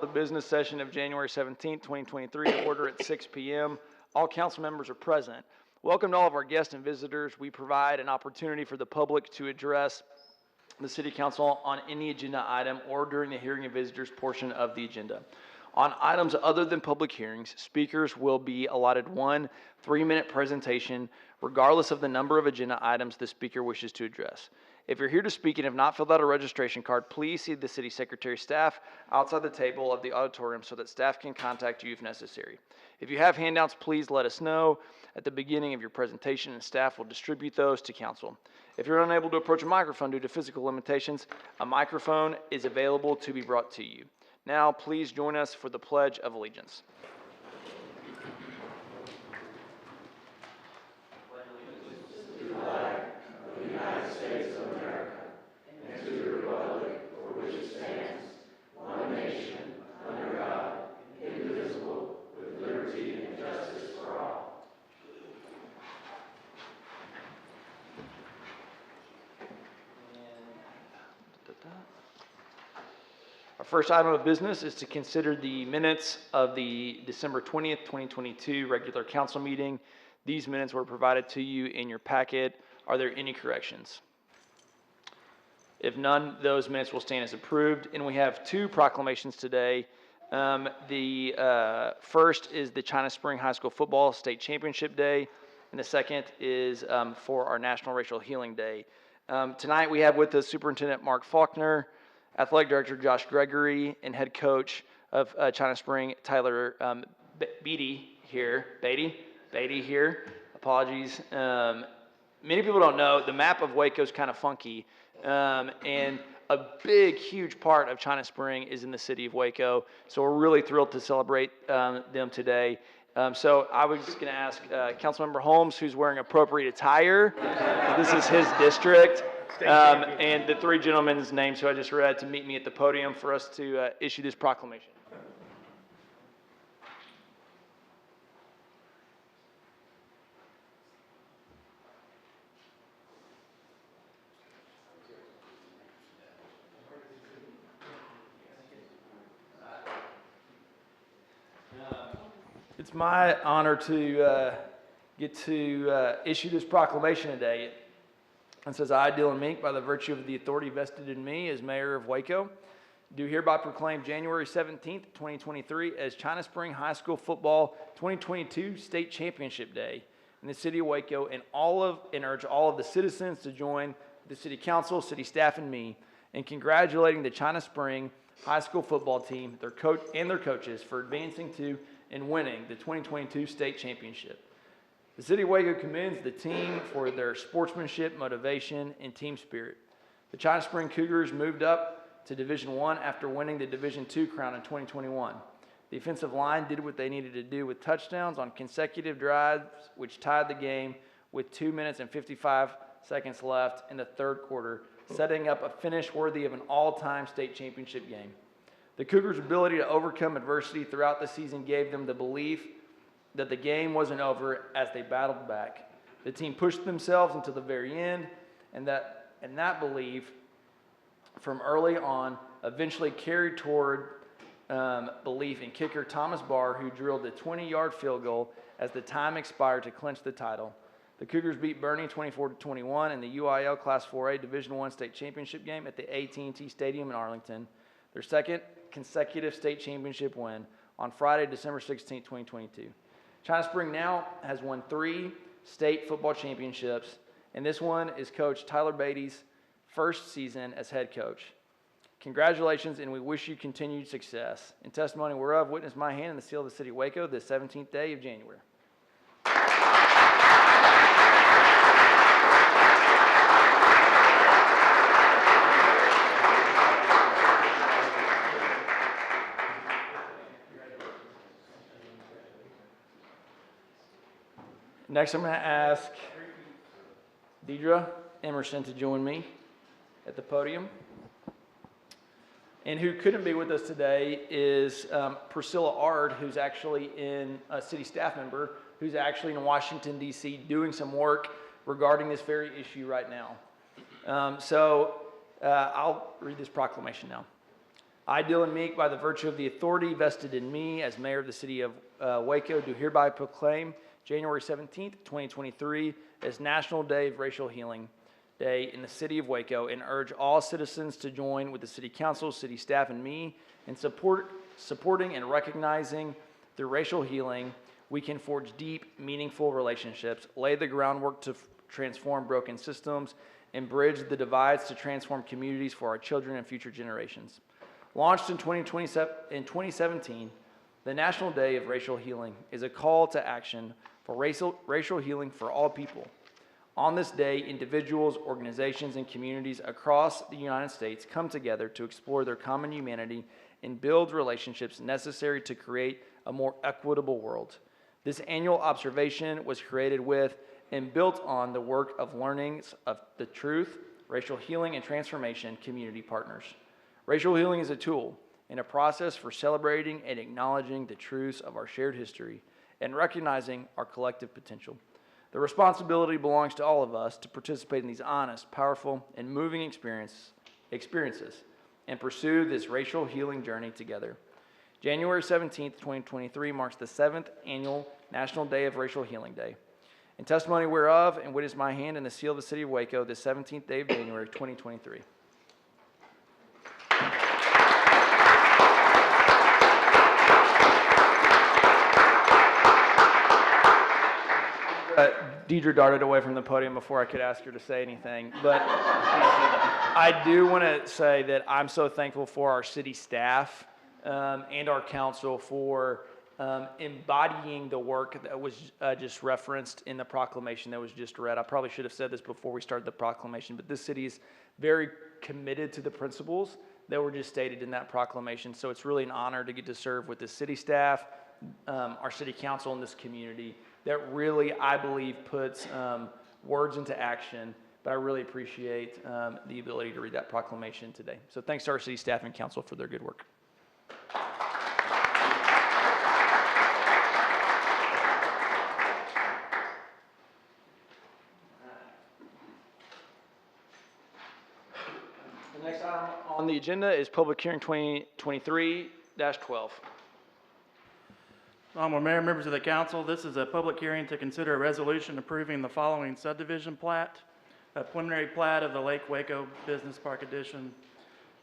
The business session of January 17th, 2023 to order at 6 p.m. All council members are present. Welcome to all of our guests and visitors. We provide an opportunity for the public to address the City Council on any agenda item or during the hearing of visitors portion of the agenda. On items other than public hearings, speakers will be allotted one 3-minute presentation regardless of the number of agenda items the speaker wishes to address. If you're here to speak and have not filled out a registration card, please see the City Secretary staff outside the table of the auditorium so that staff can contact you if necessary. If you have handouts, please let us know at the beginning of your presentation and staff will distribute those to council. If you're unable to approach a microphone due to physical limitations, a microphone is available to be brought to you. Now, please join us for the Pledge of Allegiance. Our first item of business is to consider the minutes of the December 20th, 2022 regular council meeting. These minutes were provided to you in your packet. Are there any corrections? If none, those minutes will stand as approved. And we have two proclamations today. The first is the China Spring High School Football State Championship Day, and the second is for our National Racial Healing Day. Tonight we have with us Superintendent Mark Faulkner, Athletic Director Josh Gregory, and Head Coach of China Spring, Tyler Beatty here. Beatty here. Apologies. Many people don't know the map of Waco is kind of funky, and a big, huge part of China Spring is in the city of Waco. So we're really thrilled to celebrate them today. So I was just going to ask Councilmember Holmes, who's wearing appropriate attire. This is his district. And the three gentlemen's names who I just read to meet me at the podium for us to issue this proclamation. It's my honor to get to issue this proclamation today. It says, I, Dylan Mink, by the virtue of the authority vested in me as mayor of Waco, do hereby proclaim January 17th, 2023 as China Spring High School Football 2022 State Championship Day in the city of Waco, and urge all of the citizens to join the city council, city staff, and me in congratulating the China Spring High School football team, their coach and their coaches for advancing to and winning the 2022 state championship. The City of Waco commends the team for their sportsmanship, motivation, and team spirit. The China Spring Cougars moved up to Division I after winning the Division II crown in 2021. The offensive line did what they needed to do with touchdowns on consecutive drives, which tied the game with 2 minutes and 55 seconds left in the third quarter, setting up a finish worthy of an all-time state championship game. The Cougars' ability to overcome adversity throughout the season gave them the belief that the game wasn't over as they battled back. The team pushed themselves until the very end, and that belief from early on eventually carried toward belief in kicker Thomas Barr, who drilled a 20-yard field goal as the time expired to clinch the title. The Cougars beat Boerne 24-21 in the UIL Class 4A Division I State Championship game at the AT&T Stadium in Arlington, their second consecutive state championship win on Friday, December 16, 2022. China Spring now has won 3 state football championships, and this one is Coach Tyler Beatty's first season as head coach. Congratulations, and we wish you continued success. In testimony whereof, witness my hand in the seal of the city of Waco, the 17th day of January. Next, I'm going to ask Deidre Emerson to join me at the podium. And who couldn't be with us today is Priscilla Ard, who's actually a city staff member, who's actually in Washington, D.C., doing some work regarding this very issue right now. So I'll read this proclamation now. I, Dylan Meek, by the virtue of the authority vested in me as mayor of the city of Waco, do hereby proclaim January 17th, 2023 as National Day of Racial Healing Day in the city of Waco, and urge all citizens to join with the city council, city staff, and me in supporting and recognizing through racial healing we can forge deep, meaningful relationships, lay the groundwork to transform broken systems, and bridge the divides to transform communities for our children and future generations. Launched in 2017, the National Day of Racial Healing is a call to action for racial healing for all people. On this day, individuals, organizations, and communities across the United States come together to explore their common humanity and build relationships necessary to create a more equitable world. This annual observation was created with and built on the work of Learnings of the Truth, Racial Healing and Transformation community partners. Racial healing is a tool and a process for celebrating and acknowledging the truths of our shared history and recognizing our collective potential. The responsibility belongs to all of us to participate in these honest, powerful, and moving experiences and pursue this racial healing journey together. January 17th, 2023 marks the 7th annual National Day of Racial Healing Day. In testimony whereof, and witness my hand and the seal of the city of Waco, the 17th day of January, 2023. Deidre darted away from the podium before I could ask her to say anything, but I do want to say that I'm so thankful for our city staff and our council for embodying the work that was just referenced in the proclamation that was just read. I probably should have said this before we started the proclamation, but this city is very committed to the principles that were just stated in that proclamation. So it's really an honor to get to serve with the city staff, our city council, and this community that really, I believe, puts words into action. But I really appreciate the ability to read that proclamation today. So thanks to our city staff and council for their good work. The next item on the agenda is public hearing 2023-12. Honorable Mayor, members of the council, this is a public hearing to consider a resolution approving the following subdivision plat, a preliminary plat of the Lake Waco Business Park Addition.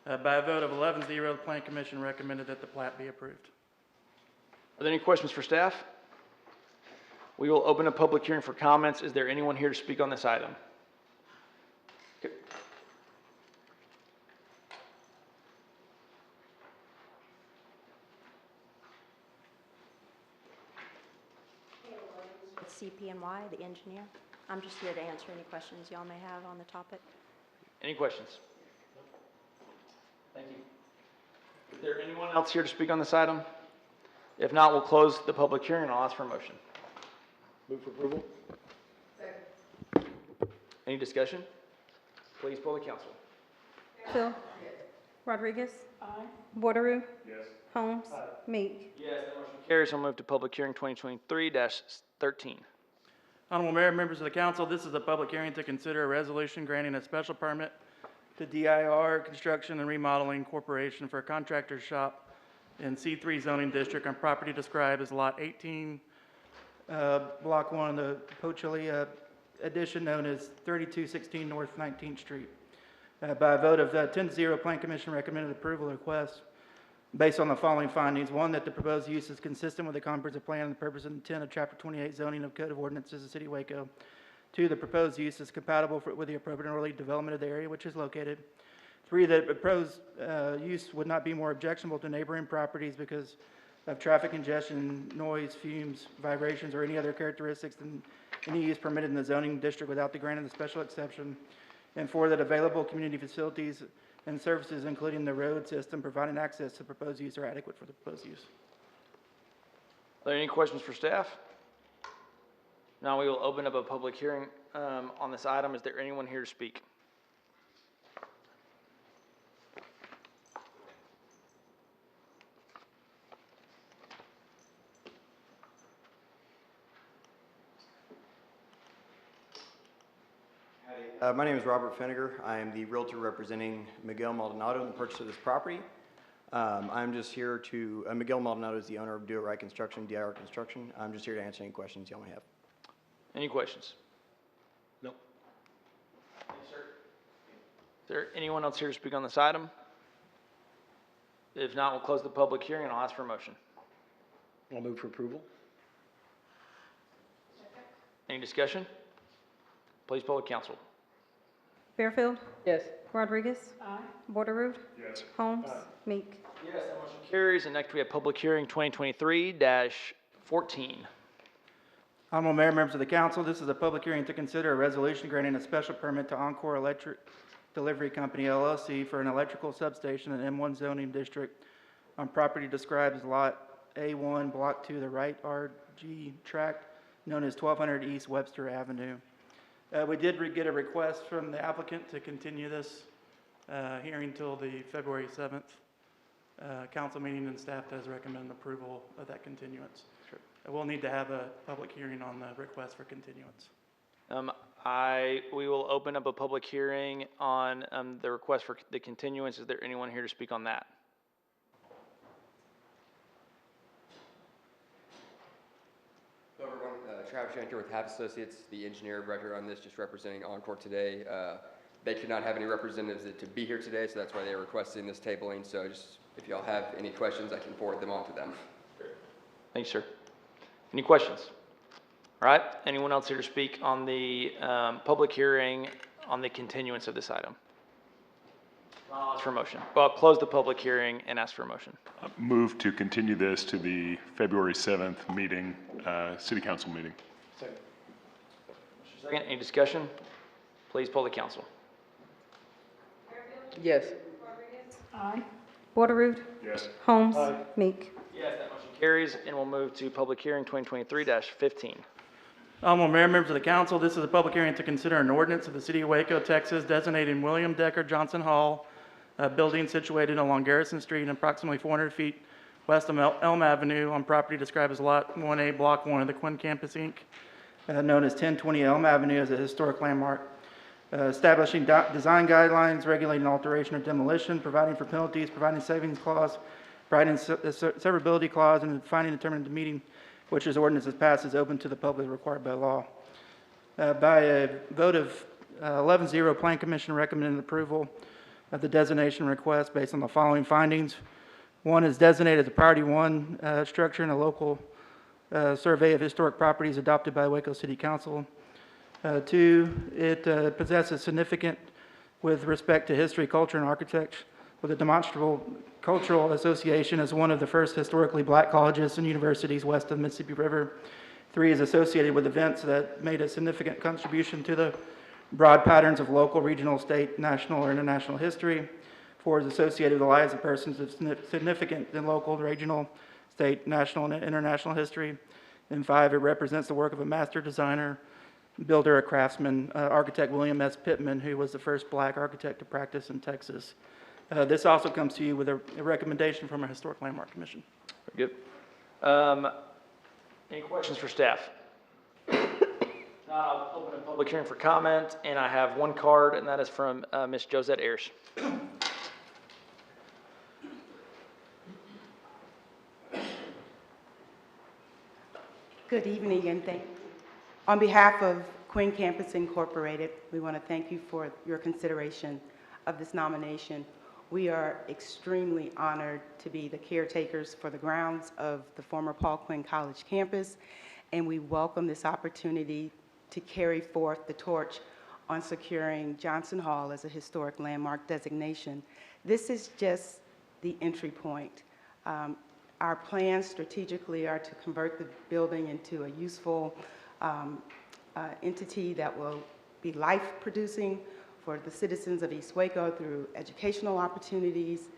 By a vote of 11-0, the Planning Commission recommended that the plat be approved. Are there any questions for staff? We will open a public hearing for comments. Is there anyone here to speak on this item? Okay. CP&Y, the engineer. I'm just here to answer any questions y'all may have on the topic. Any questions? Thank you. Is there anyone else here to speak on this item? If not, we'll close the public hearing and I'll ask for a motion. Move for approval. Second. Any discussion? Please poll the council. Phil. Rodriguez. Aye. Bordereau. Yes. Holmes. Aye. Meek. Yes, the motion carries. I'll move to public hearing 2023-13. Honorable Mayor, members of the council, this is a public hearing to consider a resolution granting a special permit to DIR Construction and Remodeling Corporation for a contractor's shop in C3 zoning district on property described as Lot 18, Block 1, the Pochili addition known as 3216 North 19th Street. By a vote of 10-0, Plan Commission recommended approval of the request based on the following findings. One, that the proposed use is consistent with the comprehensive plan and the purpose and intent of Chapter 28 zoning of Code of Ordinances of the City of Waco. Two, the proposed use is compatible with the appropriate and early development of the area which is located. Three, that the proposed use would not be more objectionable to neighboring properties because of traffic congestion, noise, fumes, vibrations, or any other characteristics than any use permitted in the zoning district without the grant of the special exception. And four, that available community facilities and services, including the road system providing access to proposed use, are adequate for the proposed use. Are there any questions for staff? Now we will open up a public hearing on this item. Is there anyone here to speak? My name is Robert Feniger. I am the realtor representing Miguel Maldonado in the purchase of this property. I'm just here to, Miguel Maldonado is the owner of Do It Right Construction, DIR Construction. I'm just here to answer any questions y'all may have. Any questions? No. Is there anyone else here to speak on this item? If not, we'll close the public hearing and I'll ask for a motion. I'll move for approval. Any discussion? Please poll the council. Fairfield. Yes. Rodriguez. Bordereau. Yes. Holmes. Meek. Yes, that motion carries. And next we have public hearing 2023-14. Honorable Mayor, members of the council, this is a public hearing to consider a resolution granting a special permit to Encore Electric Delivery Company LLC for an electrical substation in M1 zoning district on property described as Lot A1, Block 2, the right RG tract, known as 1200 East Webster Avenue. We did get a request from the applicant to continue this hearing till the February 7th council meeting, and staff does recommend approval of that continuance. Sure. We'll need to have a public hearing on the request for continuance. We will open up a public hearing on the request for the continuance. Is there anyone here to speak on that? Hello, everyone. Travis Shanker with Happ Associates, the engineer of record on this, just representing Encore today. They could not have any representatives to be here today, so that's why they're requesting this tabling. So just, if y'all have any questions, I can forward them on to them. Thanks, sir. Any questions? All right, anyone else here to speak on the public hearing on the continuance of this item? I'll ask for a motion. Well, I'll close the public hearing and ask for a motion. Move to continue this to the February 7th meeting, city council meeting. Second, any discussion? Please poll the council. Yes. Bordereau. Yes. Holmes. Meek. Yes, that motion carries, and we'll move to public hearing 2023-15. Honorable Mayor, members of the council, this is a public hearing to consider an ordinance of the city of Waco, Texas, designating William Decker Johnson Hall, a building situated along Garrison Street and approximately 400 feet west of Elm Avenue on property described as Lot 1A, Block 1 of the Quinn Campus, Inc., known as 1020 Elm Avenue, as a historic landmark, establishing design guidelines, regulating alteration or demolition, providing for penalties, providing savings clause, providing severability clause, and defining and determining the meeting which this ordinance is passed is open to the public required by law. By a vote of 11-0, Plan Commission recommended approval of the designation request based on the following findings. One is designated as a priority one structure in a local survey of historic properties adopted by Waco City Council. Two, it possesses significant with respect to history, culture, and architecture, with a demonstrable cultural association as one of the first historically black colleges and universities west of the Mississippi River. Three, is associated with events that made a significant contribution to the broad patterns of local, regional, state, national, or international history. Four, is associated with the lives of persons of significant in local, regional, state, national, and international history. And five, it represents the work of a master designer, builder, a craftsman, architect William S. Pittman, who was the first black architect to practice in Texas. This also comes to you with a recommendation from our Historic Landmark Commission. Very good. Any questions for staff? I'll open a public hearing for comment, and I have one card, and that is from Ms. Josette Ayers. Good evening, and on behalf of Quinn Campus Incorporated, we want to thank you for your consideration of this nomination. We are extremely honored to be the caretakers for the grounds of the former Paul Quinn College campus, and we welcome this opportunity to carry forth the torch on securing Johnson Hall as a historic landmark designation. This is just the entry point. Our plans strategically are to convert the building into a useful entity that will be life-producing for the citizens of East Waco through educational opportunities,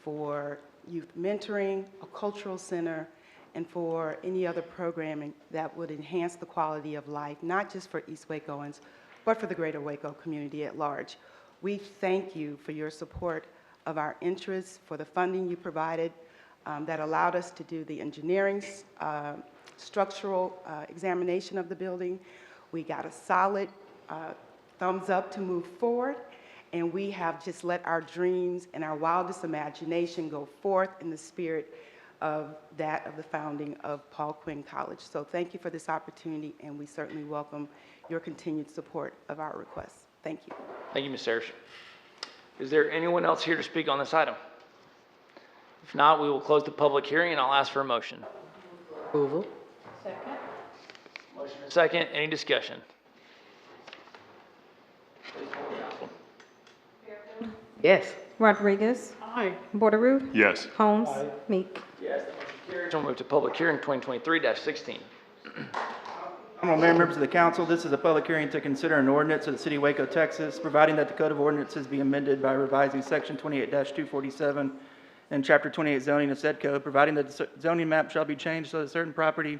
for youth mentoring, a cultural center, and for any other programming that would enhance the quality of life, not just for East Wacoans, but for the greater Waco community at large. We thank you for your support of our interests, for the funding you provided that allowed us to do the engineering structural examination of the building. We got a solid thumbs up to move forward, and we have just let our dreams and our wildest imagination go forth in the spirit of that of the founding of Paul Quinn College. So thank you for this opportunity, and we certainly welcome your continued support of our request. Thank you. Thank you, Ms. Sayers. Is there anyone else here to speak on this item? If not, we will close the public hearing, and I'll ask for a motion. Approval. Motion and second. Any discussion? Yes. Rodriguez. Aye. Bordereau. Yes. Holmes. Meek. Yes, the motion carries. We'll move to public hearing 2023-16. Honorable Mayor, members of the council, this is a public hearing to consider an ordinance of the City of Waco, Texas, providing that the Code of Ordinances be amended by revising Section 28-247 and Chapter 28 zoning of said code, providing that the zoning map shall be changed so that certain property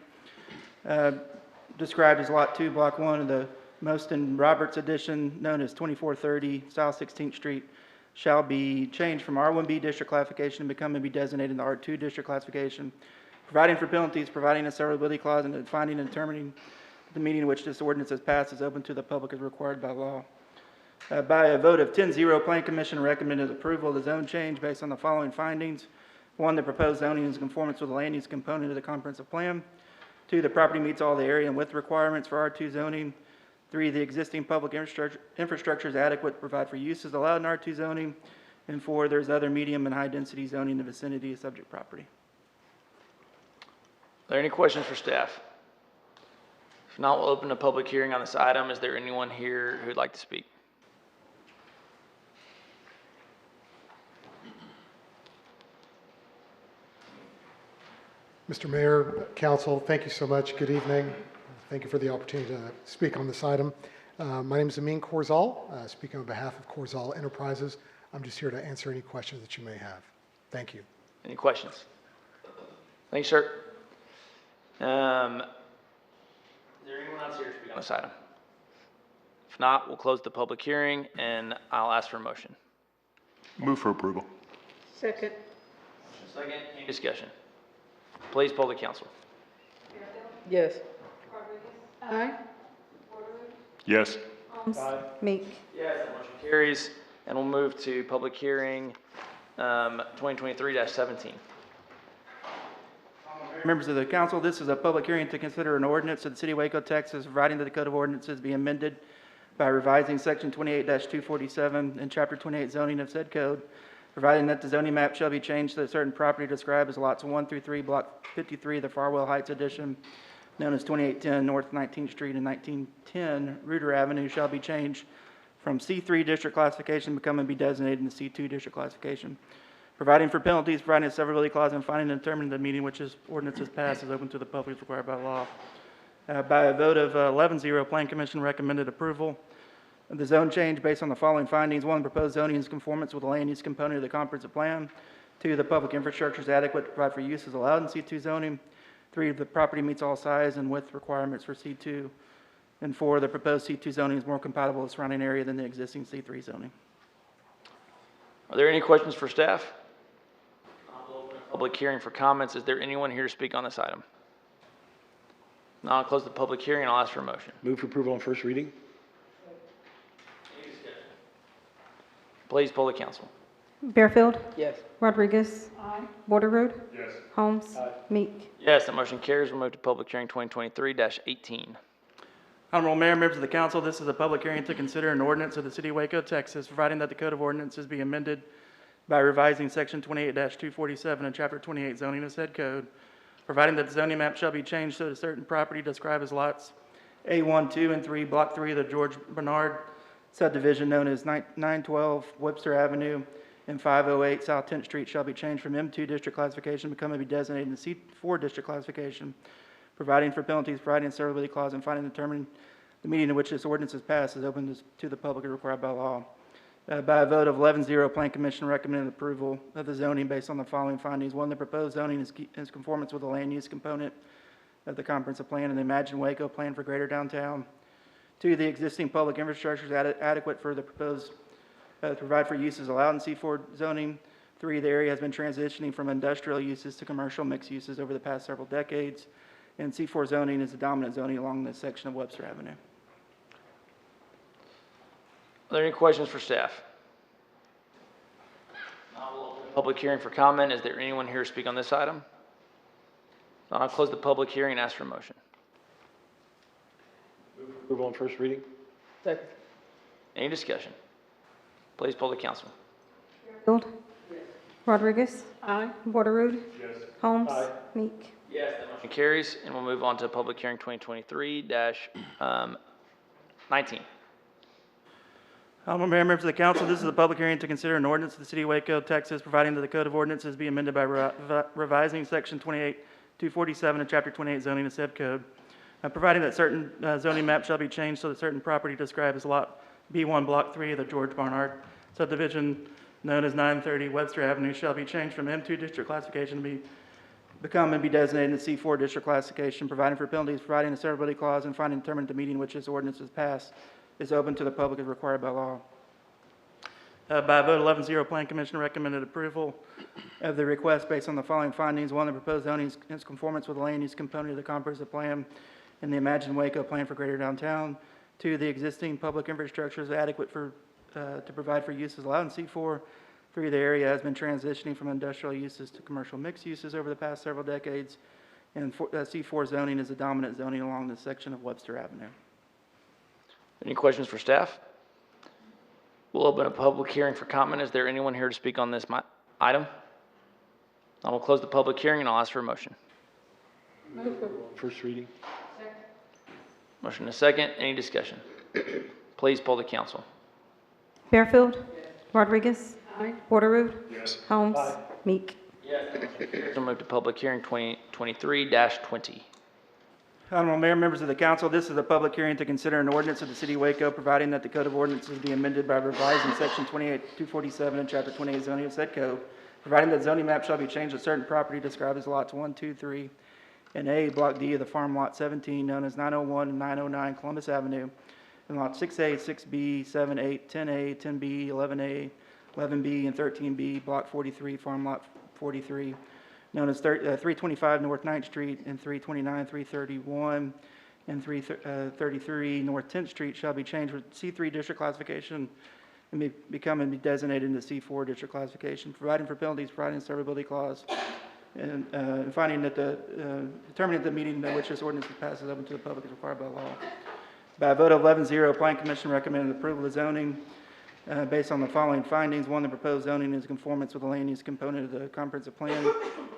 described as Lot 2, Block 1 of the Moston Roberts Edition, known as 2430 South 16th Street, shall be changed from R1B district classification and become and be designated in the R2 district classification, providing for penalties, providing a severability clause, and defining and determining the meeting in which this ordinance is passed is open to the public as required by law. By a vote of 10-0, Plan Commission recommended approval of the zone change based on the following findings. 1, the proposed zoning is in conformance with the land use component of the comprehensive plan. 2, the property meets all the area and width requirements for R2 zoning. 3, the existing public infrastructure is adequate to provide for uses allowed in R2 zoning. And 4, there's other medium and high-density zoning in the vicinity of subject property. Are there any questions for staff? If not, we'll open a public hearing on this item. Is there anyone here who'd like to speak? Mr. Mayor, Council, thank you so much. Good evening. Thank you for the opportunity to speak on this item. My name is Amin Korzal, speaking on behalf of Korzal Enterprises. I'm just here to answer any questions that you may have. Thank you. Any questions? Thanks, sir. Is there anyone else here to speak on this item? If not, we'll close the public hearing, and I'll ask for a motion. Move for approval. Second. Second. Any discussion? Please poll the council. Yes. Aye. Yes. Holmes. Meek. Yes, that motion carries, and we'll move to public hearing 2023-17. Members of the council, this is a public hearing to consider an ordinance of the City of Waco, Texas, providing that the Code of Ordinances be amended by revising Section 28-247 and Chapter 28 zoning of said code, providing that the zoning map shall be changed to a certain property described as lots 1 through 3, Block 53, the Farwell Heights Edition, known as 2810 North 19th Street and 1910 Reuter Avenue, shall be changed from C3 district classification, become and be designated in the C2 district classification. Providing for penalties, providing a severability clause, and finding and determining the meeting which this ordinance is passed is open to the public as required by law. By a vote of 11-0, Plan Commission recommended approval of the zone change based on the following findings. 1, proposed zoning is in conformance with the land use component of the comprehensive plan. 2, the public infrastructure is adequate to provide for uses allowed in C2 zoning. 3, the property meets all size and width requirements for C2. And 4, the proposed C2 zoning is more compatible with the surrounding area than the existing C3 zoning. Are there any questions for staff? I'll open a public hearing for comments. Is there anyone here to speak on this item? Now I'll close the public hearing, and I'll ask for a motion. Move for approval on first reading. Please poll the council. Bearfield. Yes. Rodriguez. Bordereau. Yes. Holmes. Meek. Yes, that motion carries. We'll move to public hearing 2023-18. Honorable Mayor, members of the council, this is a public hearing to consider an ordinance of the City of Waco, Texas, providing that the Code of Ordinances be amended by revising Section 28-247 and Chapter 28 zoning of said code, providing that the zoning map shall be changed so that a certain property described as lots A1, 2, and 3, Block 3 of the George Bernard subdivision known as 912 Webster Avenue and 508 South 10th Street shall be changed from M2 district classification, become and be designated in the C4 district classification, providing for penalties, providing a severability clause, and finding and determining the meeting in which this ordinance is passed is open to the public as required by law. By a vote of 11-0, Plan Commission recommended approval of the zoning based on the following findings. 1, the proposed zoning is in conformance with the land use component of the comprehensive plan and the Imagine Waco plan for Greater Downtown. 2, the existing public infrastructure is adequate for the proposed to provide for uses allowed in C4 zoning. 3, the area has been transitioning from industrial uses to commercial mixed uses over the past several decades, and C4 zoning is the dominant zoning along this section of Webster Avenue. Are there any questions for staff? Public hearing for comment. Is there anyone here to speak on this item? Not, I'll close the public hearing and ask for a motion. Approval on first reading? Second. Any discussion? Please poll the council. Fairfield. Rodriguez. Aye. Borderoad. Holmes. Meek. Yes. That motion carries, and we'll move on to public hearing 2023-19. Honorable Mayor, members of the council, this is a public hearing to consider an ordinance of the City of Waco, Texas, providing that the Code of Ordinances be amended by revising Section 247 of Chapter 28 zoning of said code, providing that certain zoning maps shall be changed so that certain property described as Lot B1, Block 3 of the George Barnard subdivision known as 930 Webster Avenue shall be changed from M2 district classification to become and be designated in the C4 district classification, providing for penalties, providing a severability clause, and finding determined at the meeting in which this ordinance is passed is open to the public as required by law. By a vote 11-0, Plan Commission recommended approval of the request based on the following findings. One, the proposed zoning is in conformance with the land use component of the comprehensive plan and the Imagine Waco plan for Greater Downtown. Two, the existing public infrastructure is adequate to provide for uses allowed in C4. Three, the area has been transitioning from industrial uses to commercial mixed uses over the past several decades. And C4 zoning is the dominant zoning along this section of Webster Avenue. Any questions for staff? We'll open a public hearing for comment. Is there anyone here to speak on this item? I will close the public hearing and I'll ask for a motion. First reading? Motion and a second. Any discussion? Please poll the council. Fairfield. Rodriguez. Aye. Borderoad. Yes. Holmes. Meek. We'll move to public hearing 2023-20. Honorable Mayor, members of the council, this is a public hearing to consider an ordinance of the City of Waco, providing that the Code of Ordinances be amended by revising Section 247 and Chapter 28 zoning of said code, providing that zoning map shall be changed to certain property described as lots 1, 2, 3, and A, Block D of the Farm Lot 17, known as 901 and 909 Columbus Avenue, and Lot 6A, 6B, 7, 8, 10A, 10B, 11A, 11B, and 13B, Block 43, Farm Lot 43, known as 325 North 9th Street, and 329, 331, and 333 North 10th Street shall be changed with C3 district classification and become and be designated into C4 district classification, providing for penalties, providing a severability clause, and finding that determining the meeting in which this ordinance is passed is open to the public as required by law. By a vote of 11-0, Plan Commission recommended approval of zoning based on the following findings. One, the proposed zoning is in conformance with the land use component of the comprehensive plan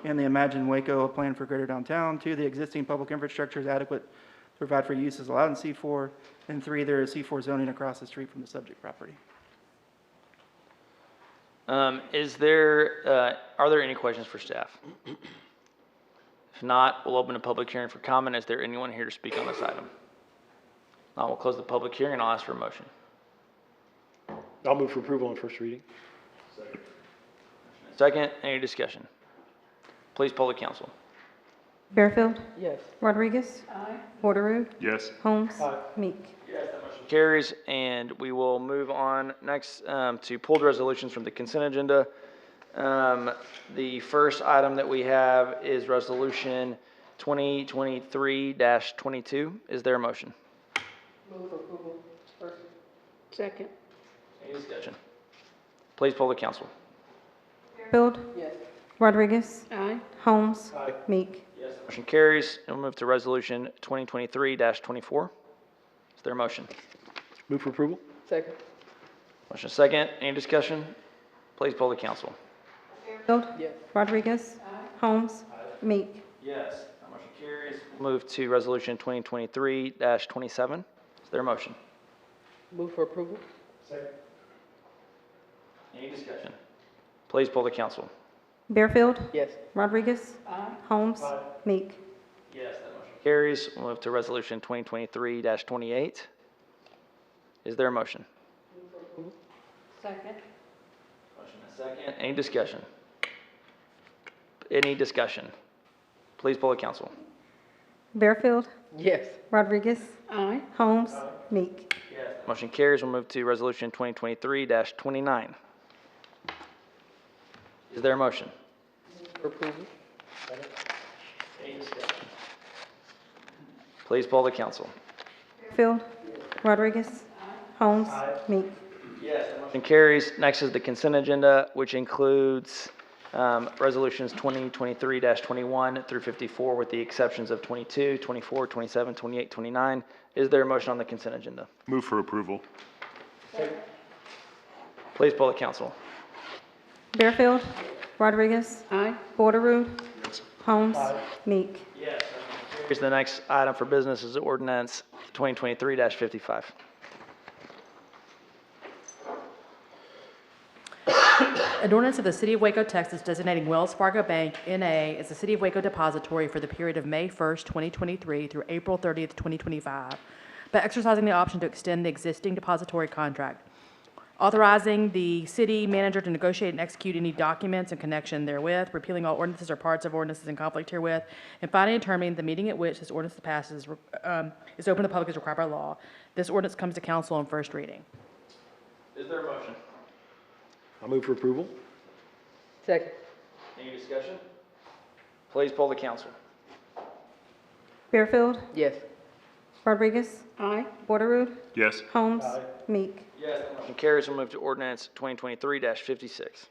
and the Imagine Waco plan for Greater Downtown. Two, the existing public infrastructure is adequate to provide for uses allowed in C4. And three, there is C4 zoning across the street from the subject property. Are there any questions for staff? If not, we'll open a public hearing for comment. Is there anyone here to speak on this item? I will close the public hearing and I'll ask for a motion. I'll move for approval on first reading. Second, any discussion? Please poll the council. Fairfield. Yes. Rodriguez. Borderoad. Yes. Holmes. Meek. Carries, and we will move on next to pulled resolutions from the consent agenda. The first item that we have is resolution 2023-22. Is there a motion? Move for approval first. Second. Any discussion? Please poll the council. Fairfield. Yes. Rodriguez. Aye. Holmes. Meek. Motion carries, and we'll move to resolution 2023-24. Is there a motion? Move for approval? Second. Motion second. Any discussion? Please poll the council. Fairfield. Yes. Rodriguez. Holmes. Meek. Yes. Motion carries. We'll move to resolution 2023-27. Is there a motion? Move for approval? Second. Any discussion? Please poll the council. Fairfield. Yes. Rodriguez. Holmes. Meek. Yes, that motion carries. We'll move to resolution 2023-28. Is there a motion? Second. Motion and second. Any discussion? Any discussion? Please poll the council. Fairfield. Yes. Rodriguez. Aye. Holmes. Meek. Motion carries. We'll move to resolution 2023-29. Is there a motion? For approval? Any discussion? Please poll the council. Fairfield. Rodriguez. Holmes. Meek. Yes. Motion carries. Next is the consent agenda, which includes Resolutions 2023-21 through 54 with the exceptions of 22, 24, 27, 28, 29. Is there a motion on the consent agenda? Move for approval. Please poll the council. Bearfield. Rodriguez. Aye. Bordereau. Holmes. Meek. Here's the next item for business is ordinance 2023-55. An ordinance of the City of Waco, Texas, designating Wells Fargo Bank, N.A. as the City of Waco depository for the period of May 1st, 2023 through April 30th, 2025, by exercising the option to extend the existing depository contract, authorizing the city manager to negotiate and execute any documents in connection therewith, repealing all ordinances or parts of ordinances in conflict herewith, and finally determining the meeting at which this ordinance passes is open to the public as required by law. This ordinance comes to council on first reading. Is there a motion? I'll move for approval. Second. Any discussion? Please poll the council. Bearfield. Yes. Rodriguez. Aye. Bordereau. Yes. Holmes. Meek. Yes. Motion carries. We'll move to ordinance 2023-56.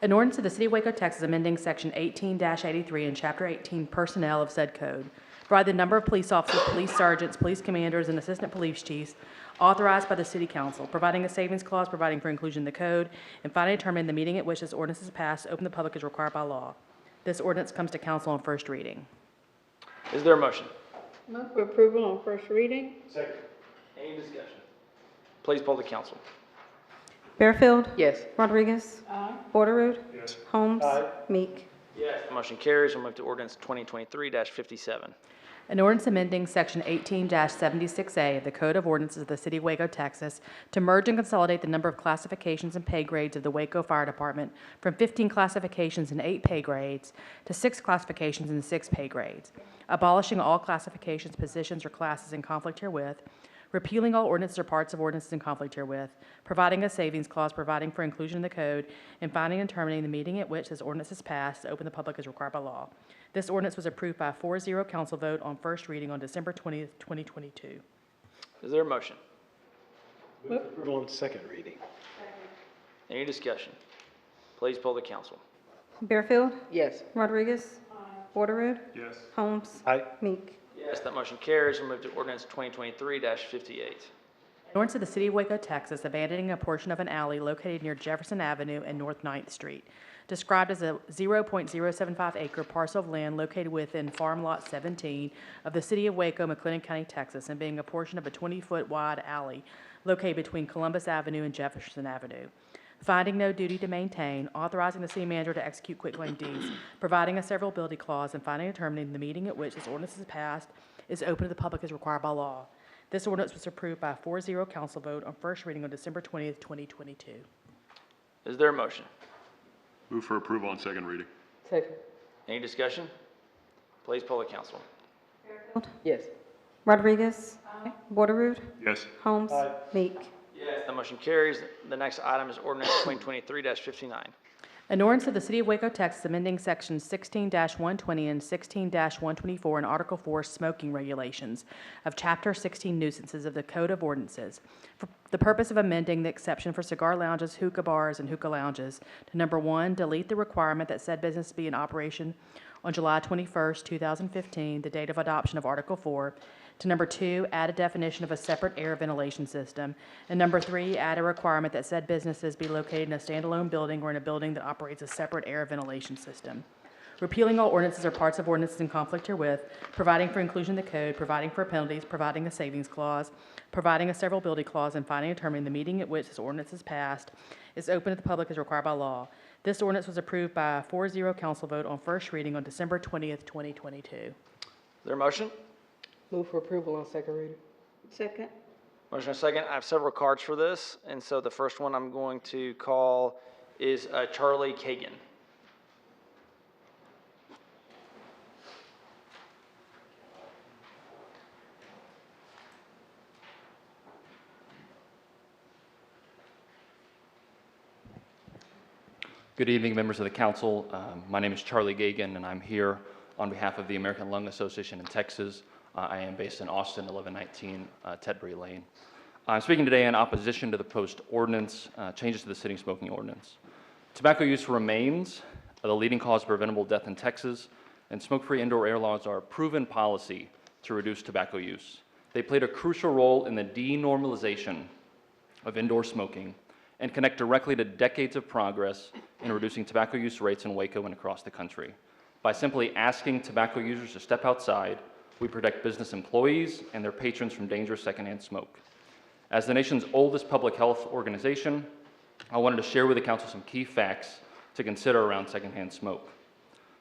An ordinance of the City of Waco, Texas, amending Section 18-83 and Chapter 18 Personnel of said code, provide the number of police officers, police sergeants, police commanders, and assistant police chiefs authorized by the City Council, providing a savings clause, providing for inclusion in the code, and finally determining the meeting at which this ordinance is passed, open to the public as required by law. This ordinance comes to council on first reading. Is there a motion? Move for approval on first reading. Second. Any discussion? Please poll the council. Bearfield. Yes. Rodriguez. Aye. Bordereau. Yes. Holmes. Meek. Yes. The motion carries. We'll move to ordinance 2023-57. An ordinance amending Section 18-76A of the Code of Ordinances of the City of Waco, Texas, to merge and consolidate the number of classifications and pay grades of the Waco Fire Department from 15 classifications and 8 pay grades to 6 classifications and 6 pay grades, abolishing all classifications, positions, or classes in conflict herewith, repealing all ordinances or parts of ordinances in conflict herewith, providing a savings clause, providing for inclusion in the code, and finding and terminating the meeting at which this ordinance is passed, open to the public as required by law. This ordinance was approved by a 4-0 council vote on first reading on December 20th, 2022. Is there a motion? Move for approval on second reading. Any discussion? Please poll the council. Bearfield. Yes. Rodriguez. Bordereau. Yes. Holmes. Aye. Meek. Yes. That motion carries. We'll move to ordinance 2023-58. An ordinance of the City of Waco, Texas, abandoning a portion of an alley located near Jefferson Avenue and North 9th Street, described as a 0.075 acre parcel of land located within Farm Lot 17 of the City of Waco, McLennan County, Texas, and being a portion of a 20-foot wide alley located between Columbus Avenue and Jefferson Avenue. Finding no duty to maintain, authorizing the city manager to execute quitclaim deeds, providing a severability clause, and finding and determining the meeting at which this ordinance is passed is open to the public as required by law. This ordinance was approved by a 4-0 council vote on first reading on December 20th, 2022. Is there a motion? Move for approval on second reading. Second. Any discussion? Please poll the council. Yes. Rodriguez. Bordereau. Yes. Holmes. Meek. Yes. The motion carries. The next item is ordinance 2023-59. An ordinance of the City of Waco, Texas, amending Sections 16-120 and 16-124 in Article 4 Smoking Regulations of Chapter 16 Nuisances of the Code of Ordinances for the purpose of amending the exception for cigar lounges, hookah bars, and hookah lounges to number 1, delete the requirement that said business be in operation on July 21st, 2015, the date of adoption of Article 4, to number 2, add a definition of a separate air ventilation system, and number 3, add a requirement that said businesses be located in a standalone building or in a building that operates a separate air ventilation system. Repealing all ordinances or parts of ordinances in conflict herewith, providing for inclusion in the code, providing for penalties, providing a savings clause, providing a severability clause, and finally determining the meeting at which this ordinance is passed is open to the public as required by law. This ordinance was approved by a 4-0 council vote on first reading on December 20th, 2022. Is there a motion? Move for approval on second reading. Second. Motion and second. I have several cards for this, and so the first one I'm going to call is Charlie Kagan. Good evening, members of the council. My name is Charlie Gagan, and I'm here on behalf of the American Lung Association in Texas. I am based in Austin, 1119 Tetbury Lane. I'm speaking today in opposition to the proposed ordinance, changes to the sitting smoking ordinance. Tobacco use remains are the leading cause of preventable death in Texas, and smoke-free indoor air laws are a proven policy to reduce tobacco use. They played a crucial role in the denormalization of indoor smoking and connect directly to decades of progress in reducing tobacco use rates in Waco and across the country. By simply asking tobacco users to step outside, we protect business employees and their patrons from dangerous secondhand smoke. As the nation's oldest public health organization, I wanted to share with the council some key facts to consider around secondhand smoke.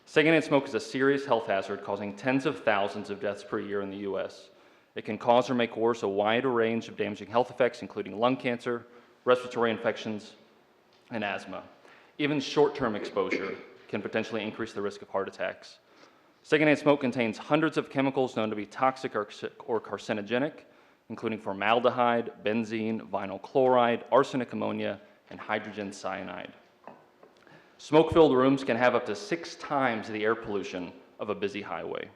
Secondhand smoke is a serious health hazard causing tens of thousands of deaths per year in the U.S. It can cause or make worse a wide range of damaging health effects, including lung cancer, respiratory infections, and asthma. Even short-term exposure can potentially increase the risk of heart attacks. Secondhand smoke contains hundreds of chemicals known to be toxic or carcinogenic, including formaldehyde, benzene, vinyl chloride, arsenic ammonia, and hydrogen cyanide. Smoke-filled rooms can have up to 6 times the air pollution of a busy highway.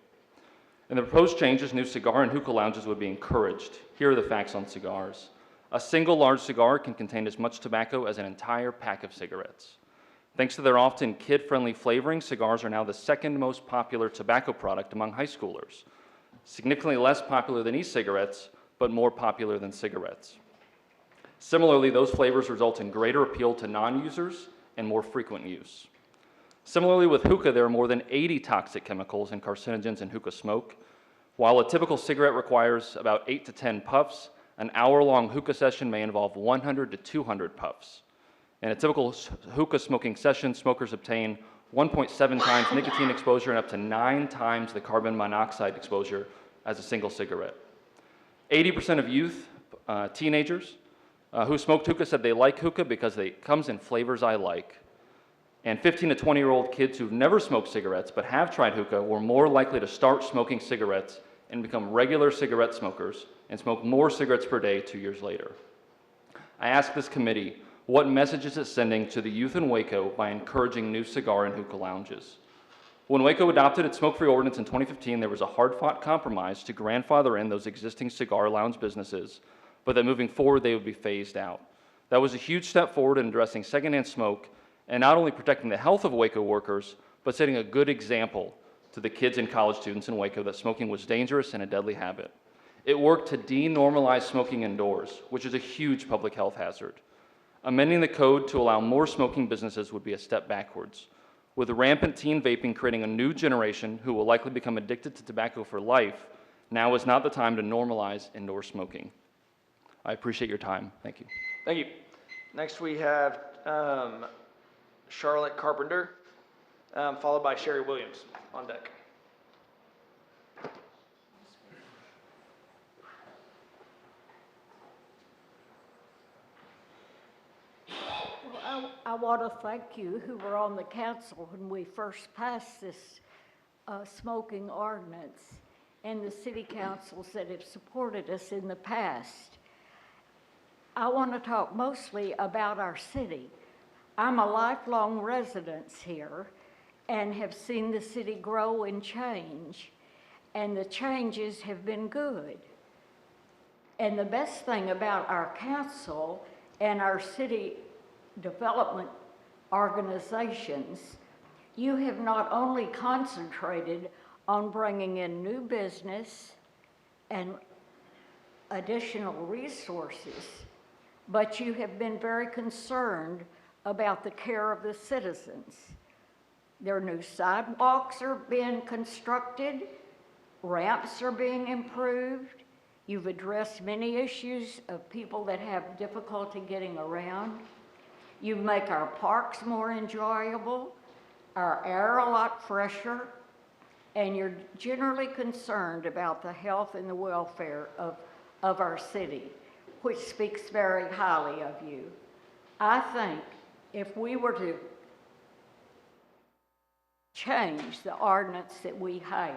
In the proposed changes, new cigar and hookah lounges would be encouraged. Here are the facts on cigars. A single large cigar can contain as much tobacco as an entire pack of cigarettes. Thanks to their often kid-friendly flavoring, cigars are now the second most popular tobacco product among high schoolers. Significantly less popular than e-cigarettes, but more popular than cigarettes. Similarly, those flavors result in greater appeal to non-users and more frequent use. Similarly, with hookah, there are more than 80 toxic chemicals and carcinogens in hookah smoke. While a typical cigarette requires about 8 to 10 puffs, an hour-long hookah session may involve 100 to 200 puffs. In a typical hookah smoking session, smokers obtain 1.7 times nicotine exposure and up to 9 times the carbon monoxide exposure as a single cigarette. 80% of youth, teenagers, who smoked hookah said they like hookah because it comes in flavors I like. And 15 to 20-year-old kids who've never smoked cigarettes but have tried hookah were more likely to start smoking cigarettes and become regular cigarette smokers and smoke more cigarettes per day 2 years later. I asked this committee, what message is it sending to the youth in Waco by encouraging new cigar and hookah lounges? When Waco adopted its smoke-free ordinance in 2015, there was a hard-fought compromise to grandfather in those existing cigar lounge businesses, but that moving forward they would be phased out. That was a huge step forward in addressing secondhand smoke and not only protecting the health of Waco workers, but setting a good example to the kids and college students in Waco that smoking was dangerous and a deadly habit. It worked to denormalize smoking indoors, which is a huge public health hazard. Amending the code to allow more smoking businesses would be a step backwards. With rampant teen vaping creating a new generation who will likely become addicted to tobacco for life, now is not the time to normalize indoor smoking. I appreciate your time. Thank you. Thank you. Next, we have Charlotte Carpenter, followed by Sherry Williams on deck. Well, I want to thank you who were on the council when we first passed this smoking ordinance, and the city councils that have supported us in the past. I want to talk mostly about our city. I'm a lifelong resident here and have seen the city grow and change, and the changes have been good. And the best thing about our council and our city development organizations, you have not only concentrated on bringing in new business and additional resources, but you have been very concerned about the care of the citizens. Their new sidewalks are being constructed, ramps are being improved. You've addressed many issues of people that have difficulty getting around. You make our parks more enjoyable, our air a lot fresher, and you're generally concerned about the health and the welfare of our city, which speaks very highly of you. I think if we were to change the ordinance that we have,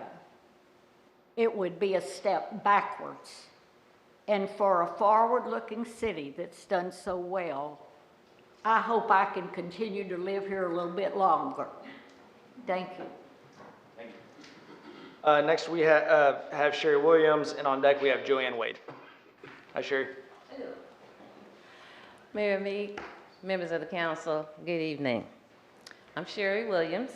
it would be a step backwards. And for a forward-looking city that's done so well, I hope I can continue to live here a little bit longer. Thank you. Next, we have Sherry Williams, and on deck we have Joanne Wade. Hi, Sherry. Mayor Meek, members of the council, good evening. I'm Sherry Williams.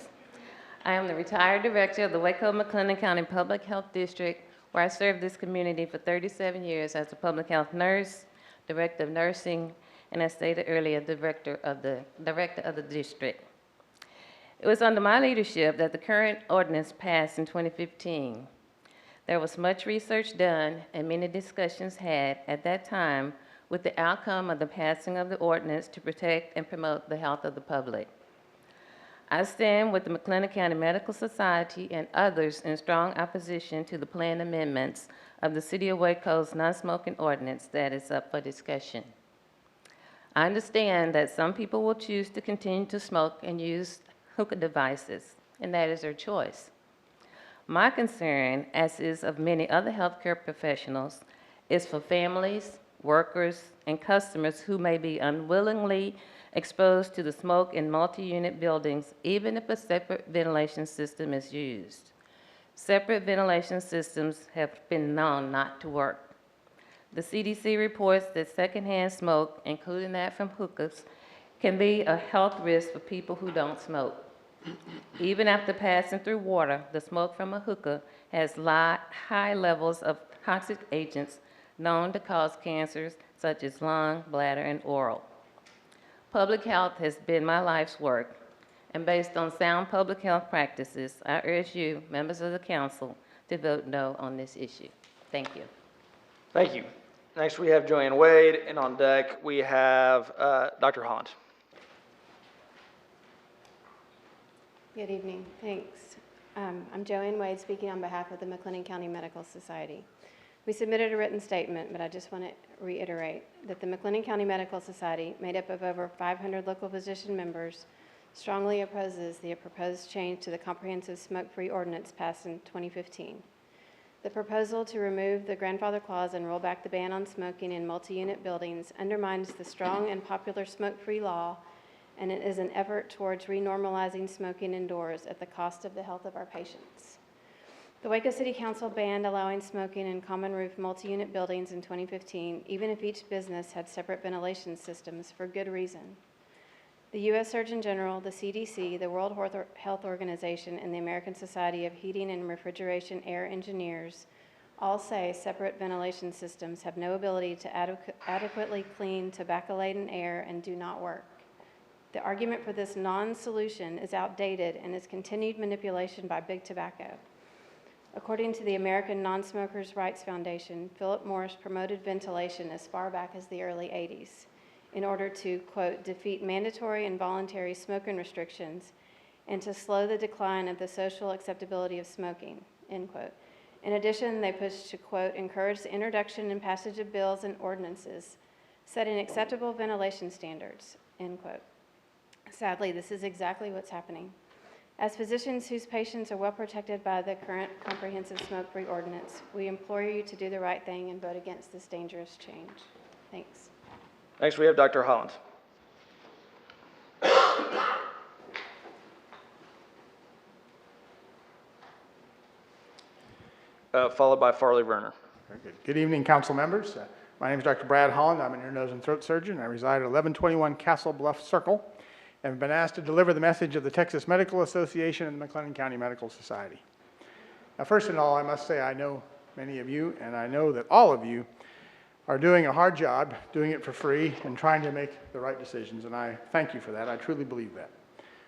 I am the retired director of the Waco-McLennan County Public Health District, where I served this community for 37 years as a public health nurse, director of nursing, and as stated earlier, director of the district. It was under my leadership that the current ordinance passed in 2015. There was much research done and many discussions had at that time with the outcome of the passing of the ordinance to protect and promote the health of the public. I stand with the McLennan County Medical Society and others in strong opposition to the planned amendments of the City of Waco's non-smoking ordinance that is up for discussion. I understand that some people will choose to continue to smoke and use hookah devices, and that is their choice. My concern, as is of many other healthcare professionals, is for families, workers, and customers who may be unwillingly exposed to the smoke in multi-unit buildings, even if a separate ventilation system is used. Separate ventilation systems have been known not to work. The CDC reports that secondhand smoke, including that from hookahs, can be a health risk for people who don't smoke. Even after passing through water, the smoke from a hookah has high levels of toxic agents known to cause cancers such as lung, bladder, and oral. Public health has been my life's work, and based on sound public health practices, I urge you, members of the council, to vote no on this issue. Thank you. Thank you. Next, we have Joanne Wade, and on deck, we have Dr. Holland. Good evening, thanks. I'm Joanne Wade, speaking on behalf of the McLennan County Medical Society. We submitted a written statement, but I just want to reiterate that the McLennan County Medical Society, made up of over 500 local physician members, strongly opposes the proposed change to the comprehensive smoke-free ordinance passed in 2015. The proposal to remove the grandfather clause and roll back the ban on smoking in multi-unit buildings undermines the strong and popular smoke-free law, and it is an effort towards renormalizing smoking indoors at the cost of the health of our patients. The Waco City Council banned allowing smoking in common roof multi-unit buildings in 2015, even if each business had separate ventilation systems for good reason. The U.S. Surgeon General, the CDC, the World Health Organization, and the American Society of Heating and Refrigeration Air Engineers all say separate ventilation systems have no ability to adequately clean tobacco-laden air and do not work. The argument for this non-solution is outdated and is continued manipulation by big tobacco. According to the American Non-Smokers' Rights Foundation, Philip Morris promoted ventilation as far back as the early 80s in order to, quote, defeat mandatory and voluntary smoking restrictions and to slow the decline of the social acceptability of smoking, end quote. In addition, they pushed to, quote, encourage the introduction and passage of bills and ordinances setting acceptable ventilation standards, end quote. Sadly, this is exactly what's happening. As physicians whose patients are well protected by the current comprehensive smoke-free ordinance, we implore you to do the right thing and vote against this dangerous change. Thanks. Next, we have Dr. Holland. Followed by Farley Werner. Very good. Good evening, council members. My name is Dr. Brad Holland. I'm an ear, nose, and throat surgeon. I reside at 1121 Castle Bluff Circle and have been asked to deliver the message of the Texas Medical Association and the McLennan County Medical Society. Now, first of all, I must say I know many of you, and I know that all of you are doing a hard job, doing it for free, and trying to make the right decisions, and I thank you for that. I truly believe that.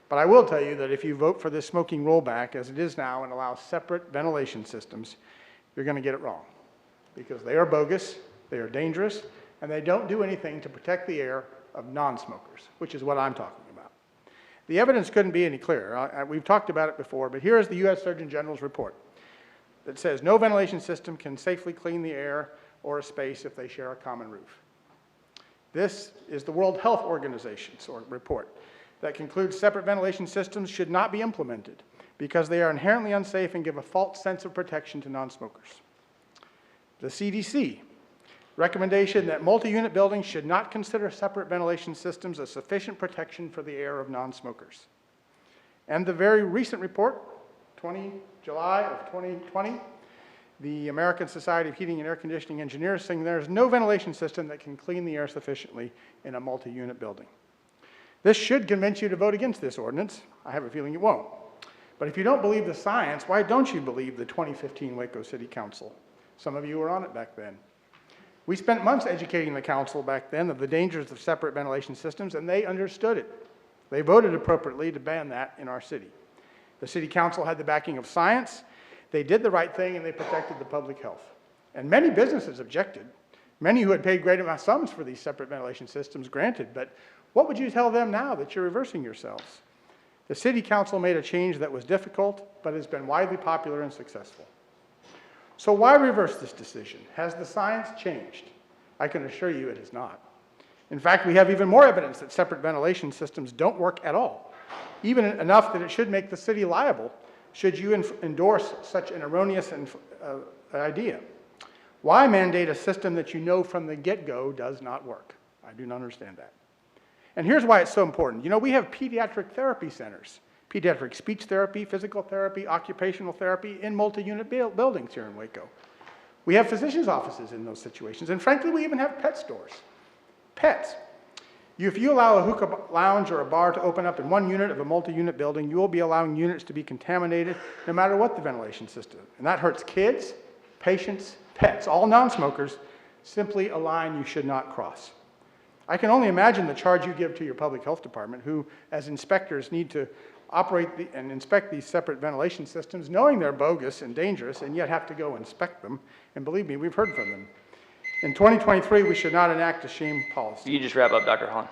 But I will tell you that if you vote for this smoking rollback as it is now and allow separate ventilation systems, you're going to get it wrong, because they are bogus, they are dangerous, and they don't do anything to protect the air of non-smokers, which is what I'm talking about. The evidence couldn't be any clearer. We've talked about it before, but here is the U.S. Surgeon General's report that says no ventilation system can safely clean the air or a space if they share a common roof. This is the World Health Organization's report that concludes separate ventilation systems should not be implemented because they are inherently unsafe and give a false sense of protection to non-smokers. The CDC recommendation that multi-unit buildings should not consider separate ventilation systems a sufficient protection for the air of non-smokers. And the very recent report, July of 2020, the American Society of Heating and Air Conditioning Engineers saying there is no ventilation system that can clean the air sufficiently in a multi-unit building. This should convince you to vote against this ordinance. I have a feeling it won't. But if you don't believe the science, why don't you believe the 2015 Waco City Council? Some of you were on it back then. We spent months educating the council back then of the dangers of separate ventilation systems, and they understood it. They voted appropriately to ban that in our city. The city council had the backing of science. They did the right thing, and they protected the public health. And many businesses objected. Many who had paid great sums for these separate ventilation systems granted. But what would you tell them now that you're reversing yourselves? The city council made a change that was difficult, but has been widely popular and successful. So why reverse this decision? Has the science changed? I can assure you it has not. In fact, we have even more evidence that separate ventilation systems don't work at all, even enough that it should make the city liable should you endorse such an erroneous idea. Why mandate a system that you know from the get-go does not work? I do not understand that. And here's why it's so important. You know, we have pediatric therapy centers, pediatric speech therapy, physical therapy, occupational therapy in multi-unit buildings here in Waco. We have physicians' offices in those situations, and frankly, we even have pet stores. Pets. If you allow a hookah lounge or a bar to open up in one unit of a multi-unit building, you will be allowing units to be contaminated no matter what the ventilation system. And that hurts kids, patients, pets, all non-smokers, simply a line you should not cross. I can only imagine the charge you give to your public health department, who, as inspectors, need to operate and inspect these separate ventilation systems, knowing they're bogus and dangerous, and yet have to go inspect them. And believe me, we've heard from them. In 2023, we should not enact a shame policy. You just wrap up, Dr. Holland.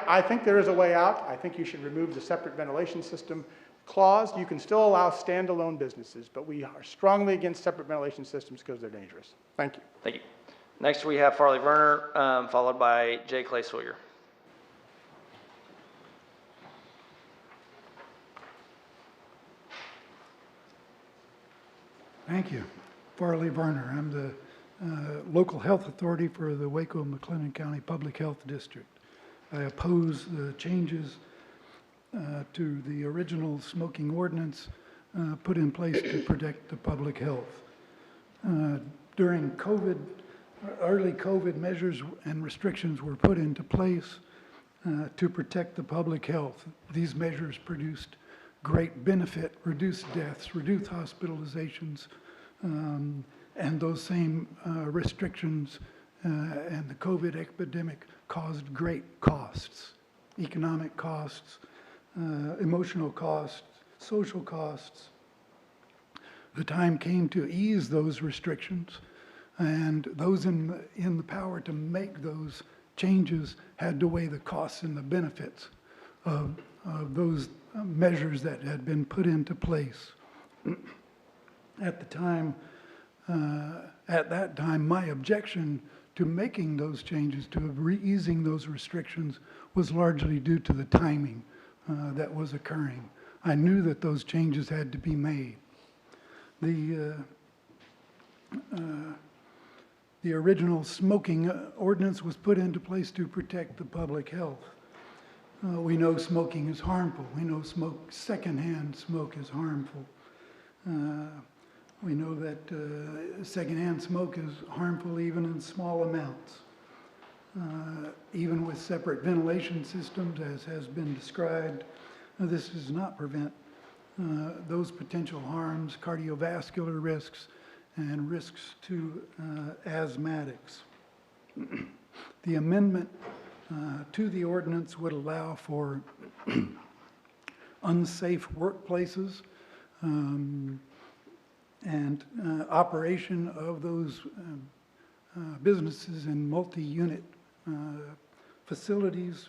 I think there is a way out. I think you should remove the separate ventilation system clause. You can still allow standalone businesses, but we are strongly against separate ventilation systems because they're dangerous. Thank you. Thank you. Next, we have Farley Werner, followed by J. Clay Sawyer. Thank you. Farley Werner. I'm the local health authority for the Waco-McLennan County Public Health District. I oppose the changes to the original smoking ordinance put in place to protect the public health. During COVID, early COVID measures and restrictions were put into place to protect the public health. These measures produced great benefit, reduced deaths, reduced hospitalizations, and those same restrictions and the COVID epidemic caused great costs, economic costs, emotional costs, social costs. The time came to ease those restrictions, and those in the power to make those changes had to weigh the costs and the benefits of those measures that had been put into place. At the time, at that time, my objection to making those changes, to easing those restrictions, was largely due to the timing that was occurring. I knew that those changes had to be made. The original smoking ordinance was put into place to protect the public health. We know smoking is harmful. We know secondhand smoke is harmful. We know that secondhand smoke is harmful even in small amounts. Even with separate ventilation systems, as has been described, this does not prevent those potential harms, cardiovascular risks, and risks to asthmatics. The amendment to the ordinance would allow for unsafe workplaces and operation of those businesses in multi-unit facilities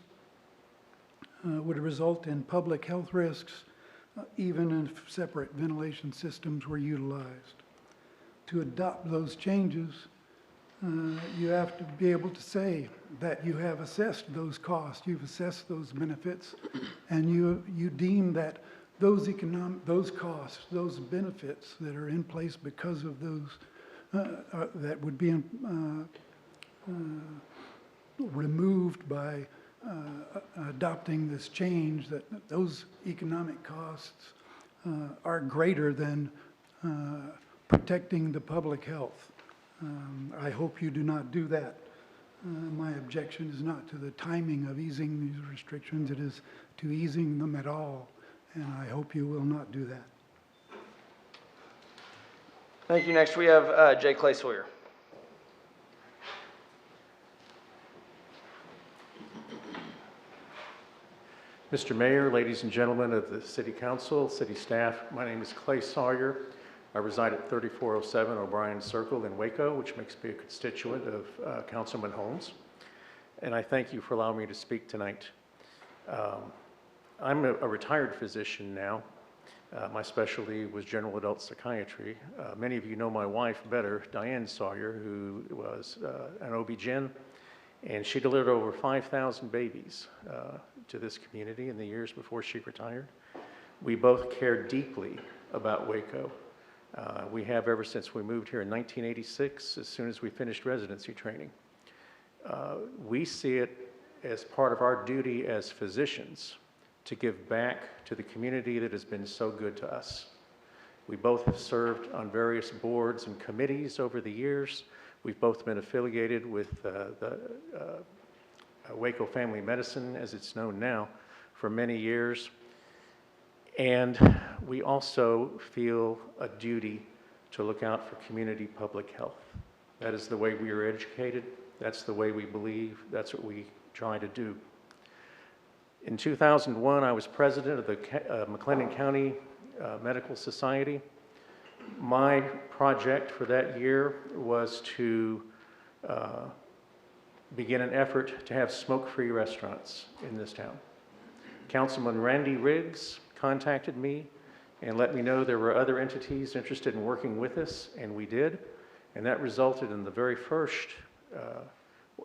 would result in public health risks, even if separate ventilation systems were utilized. To adopt those changes, you have to be able to say that you have assessed those costs, you've assessed those benefits, and you deem that those costs, those benefits that are in place because of those that would be removed by adopting this change, that those economic costs are greater than protecting the public health. I hope you do not do that. My objection is not to the timing of easing these restrictions, it is to easing them at all, and I hope you will not do that. Thank you. Next, we have J. Clay Sawyer. Mr. Mayor, ladies and gentlemen of the City Council, City staff, my name is Clay Sawyer. I reside at 3407 O'Brien Circle in Waco, which makes me a constituent of Councilman Holmes. And I thank you for allowing me to speak tonight. I'm a retired physician now. My specialty was general adult psychiatry. Many of you know my wife better, Diane Sawyer, who was an OB-GYN, and she delivered over 5,000 babies to this community in the years before she retired. We both care deeply about Waco. We have ever since we moved here in 1986, as soon as we finished residency training. We see it as part of our duty as physicians to give back to the community that has been so good to us. We both have served on various boards and committees over the years. We've both been affiliated with the Waco Family Medicine, as it's known now, for many years. And we also feel a duty to look out for community public health. That is the way we are educated. That's the way we believe. That's what we try to do. In 2001, I was president of the McLennan County Medical Society. My project for that year was to begin an effort to have smoke-free restaurants in this town. Councilman Randy Riggs contacted me and let me know there were other entities interested in working with us, and we did. And that resulted in the very first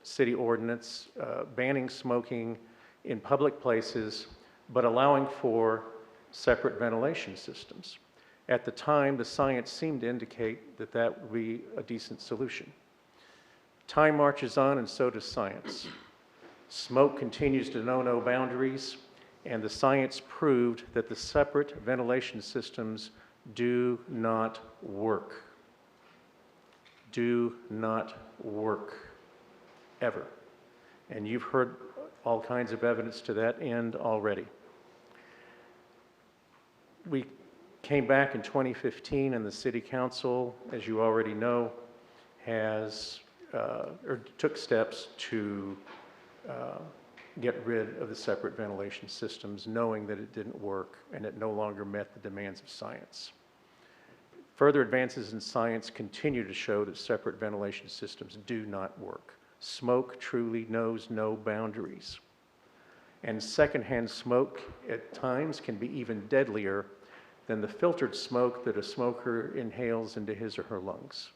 city ordinance banning smoking in public places, but allowing for separate ventilation systems. At the time, the science seemed to indicate that that would be a decent solution. Time marches on, and so does science. Smoke continues to know no boundaries, and the science proved that the separate ventilation systems do not work. Do not work, ever. And you've heard all kinds of evidence to that end already. We came back in 2015, and the City Council, as you already know, has or took steps to get rid of the separate ventilation systems, knowing that it didn't work and it no longer met the demands of science. Further advances in science continue to show that separate ventilation systems do not work. Smoke truly knows no boundaries. And secondhand smoke at times can be even deadlier than the filtered smoke that a smoker inhales into his or her lungs.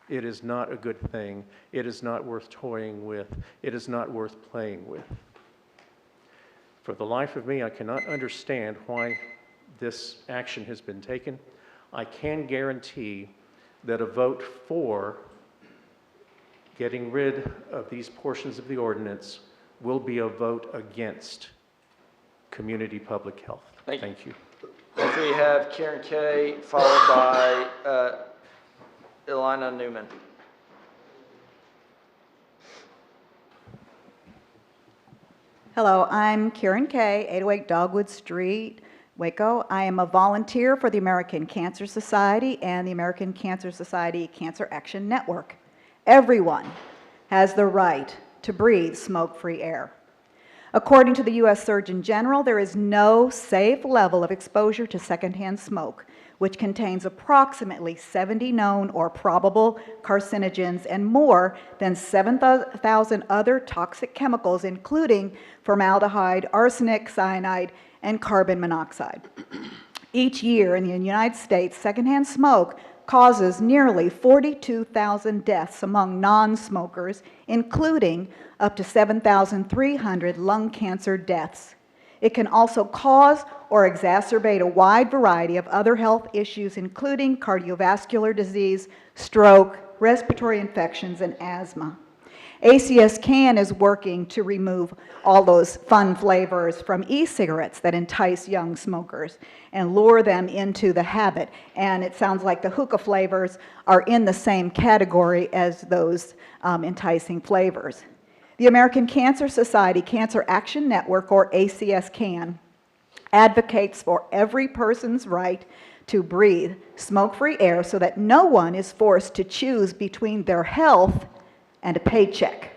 It is not a good thing. It is not worth toying with. It is not worth playing with. For the life of me, I cannot understand why this action has been taken. I can guarantee that a vote for getting rid of these portions of the ordinance will be a vote against community public health. Thank you. Next, we have Karen Kay, followed by Elena Newman. Hello, I'm Karen Kay, 808 Dogwood Street, Waco. I am a volunteer for the American Cancer Society and the American Cancer Society Cancer Action Network. Everyone has the right to breathe smoke-free air. According to the U.S. Surgeon General, there is no safe level of exposure to secondhand smoke, which contains approximately 70 known or probable carcinogens and more than 7,000 other toxic chemicals, including formaldehyde, arsenic, cyanide, and carbon monoxide. Each year in the United States, secondhand smoke causes nearly 42,000 deaths among non-smokers, including up to 7,300 lung cancer deaths. It can also cause or exacerbate a wide variety of other health issues, including cardiovascular disease, stroke, respiratory infections, and asthma. ACS CAN is working to remove all those fun flavors from e-cigarettes that entice young smokers and lure them into the habit. And it sounds like the hookah flavors are in the same category as those enticing flavors. The American Cancer Society Cancer Action Network, or ACS-CAN, advocates for every person's right to breathe smoke-free air so that no one is forced to choose between their health and a paycheck.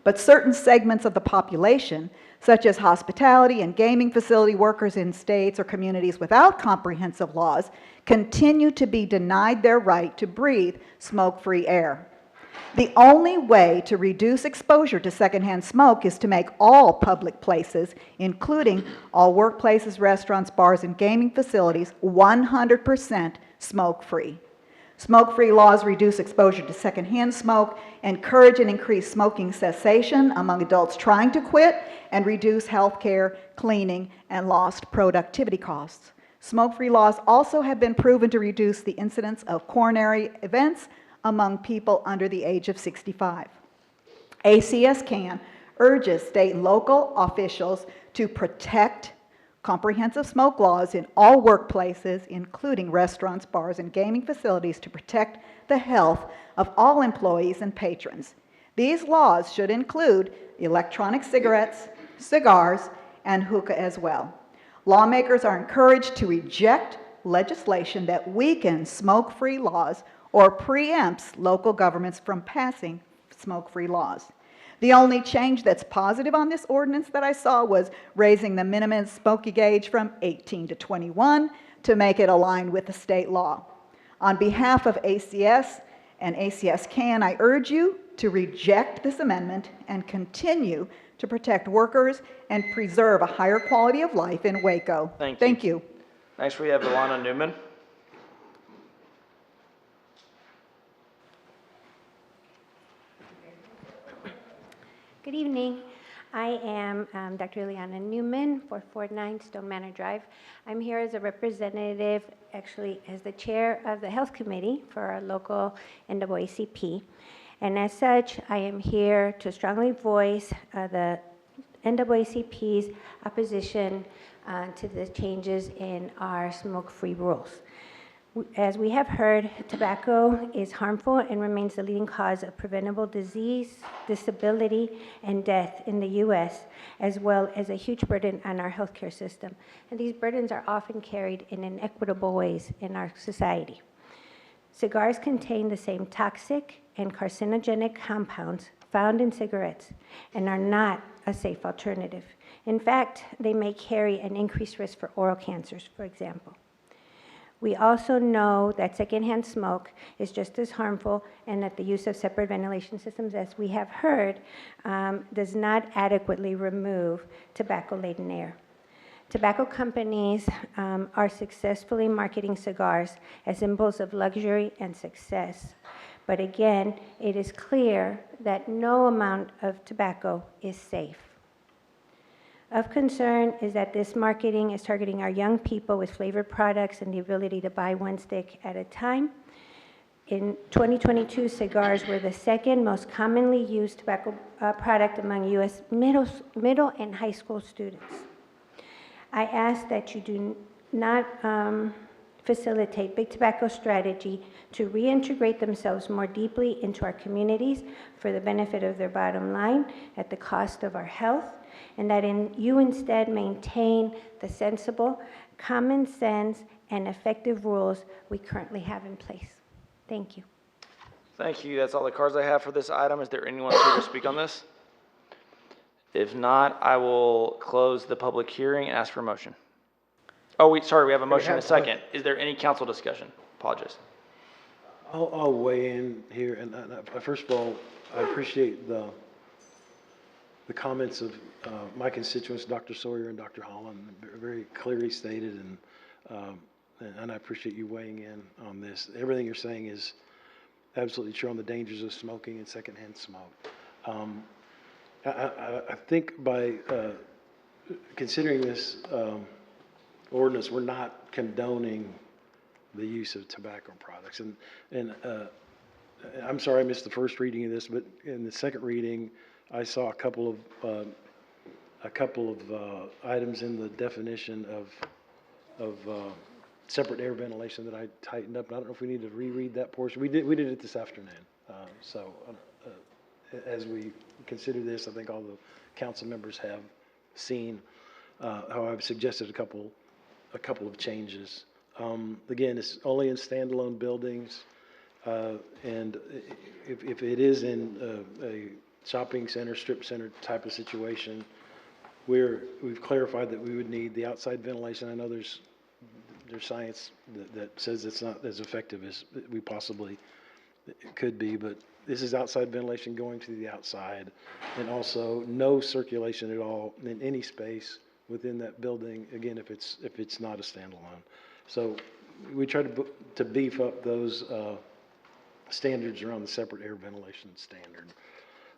But certain segments of the population, such as hospitality and gaming facility workers in states or communities without comprehensive laws, continue to be denied their right to breathe smoke-free air. The only way to reduce exposure to secondhand smoke is to make all public places, including all workplaces, restaurants, bars, and gaming facilities, 100% smoke-free. Smoke-free laws reduce exposure to secondhand smoke, encourage and increase smoking cessation among adults trying to quit, and reduce healthcare, cleaning, and lost productivity costs. Smoke-free laws also have been proven to reduce the incidence of coronary events among people under the age of 65. ACS-CAN urges state and local officials to protect comprehensive smoke laws in all workplaces, including restaurants, bars, and gaming facilities, to protect the health of all employees and patrons. These laws should include electronic cigarettes, cigars, and hookah as well. Lawmakers are encouraged to reject legislation that weakens smoke-free laws or preempts local governments from passing smoke-free laws. The only change that's positive on this ordinance that I saw was raising the minimum smoking age from 18 to 21 to make it align with the state law. On behalf of ACS and ACS-CAN, I urge you to reject this amendment and continue to protect workers and preserve a higher quality of life in Waco. Thank you. Next, we have Alana Newman. Good evening. I am Dr. Ileana Newman, 449 Stone Manor Drive. I'm here as a representative, actually as the chair of the Health Committee for our local NAACP. And as such, I am here to strongly voice the NAACP's opposition to the changes in our smoke-free rules. As we have heard, tobacco is harmful and remains the leading cause of preventable disease, disability, and death in the U.S., as well as a huge burden on our healthcare system. And these burdens are often carried in inequitable ways in our society. Cigars contain the same toxic and carcinogenic compounds found in cigarettes and are not a safe alternative. In fact, they may carry an increased risk for oral cancers, for example. We also know that secondhand smoke is just as harmful and that the use of separate ventilation systems, as we have heard, does not adequately remove tobacco-laden air. Tobacco companies are successfully marketing cigars as symbols of luxury and success. But again, it is clear that no amount of tobacco is safe. Of concern is that this marketing is targeting our young people with flavored products and the ability to buy one stick at a time. In 2022, cigars were the second most commonly used tobacco product among U.S. middle and high school students. I ask that you do not facilitate Big Tobacco's strategy to reintegrate themselves more deeply into our communities for the benefit of their bottom line at the cost of our health, and that you instead maintain the sensible, common sense, and effective rules we currently have in place. Thank you. Thank you. That's all the cards I have for this item. Is there anyone here to speak on this? If not, I will close the public hearing and ask for a motion. Oh, we have a motion and a second. Is there any council discussion? Apologize. I'll weigh in here, and first of all, I appreciate the comments of my constituents, Dr. Sawyer and Dr. Holland, very clearly stated, and I appreciate you weighing in on this. Everything you're saying is absolutely true on the dangers of smoking and secondhand smoke. I think by considering this ordinance, we're not condoning the use of tobacco products. And I'm sorry I missed the first reading of this, but in the second reading, I saw a couple of items in the definition of separate air ventilation that I tightened up. And I don't know if we need to reread that portion. We did it this afternoon. as we consider this, I think all the council members have seen how I've suggested a couple of changes. Again, it's only in standalone buildings, and if it is in a shopping center, strip center type of situation, we've clarified that we would need the outside ventilation. I know there's science that says it's not as effective as we possibly could be, but this is outside ventilation going to the outside, and also no circulation at all in any space within that building, again, if it's not a standalone. So we try to beef up those standards around the separate air ventilation standard.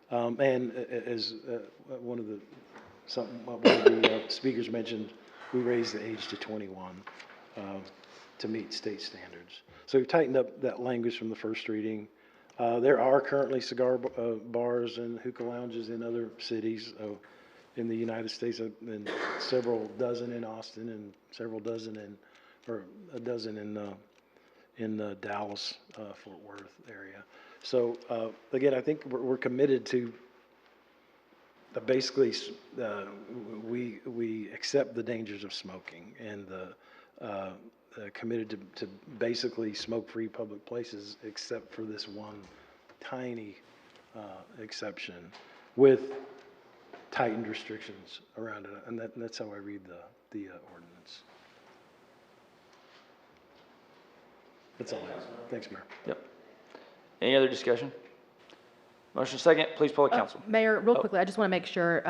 And as one of the speakers mentioned, we raised the age to 21 to meet state standards. So we've tightened up that language from the first reading. There are currently cigar bars and hookah lounges in other cities in the United States, and several dozen in Austin, and several dozen or a dozen in Dallas, Fort Worth area. So again, I think we're committed to basically we accept the dangers of smoking, and committed to basically smoke-free public places, except for this one tiny exception with tightened restrictions around it, and that's how I read the ordinance. That's all I have. Thanks, Mayor. Yep. Any other discussion? Motion second, please poll the council. Mayor, real quickly, I just want to make sure,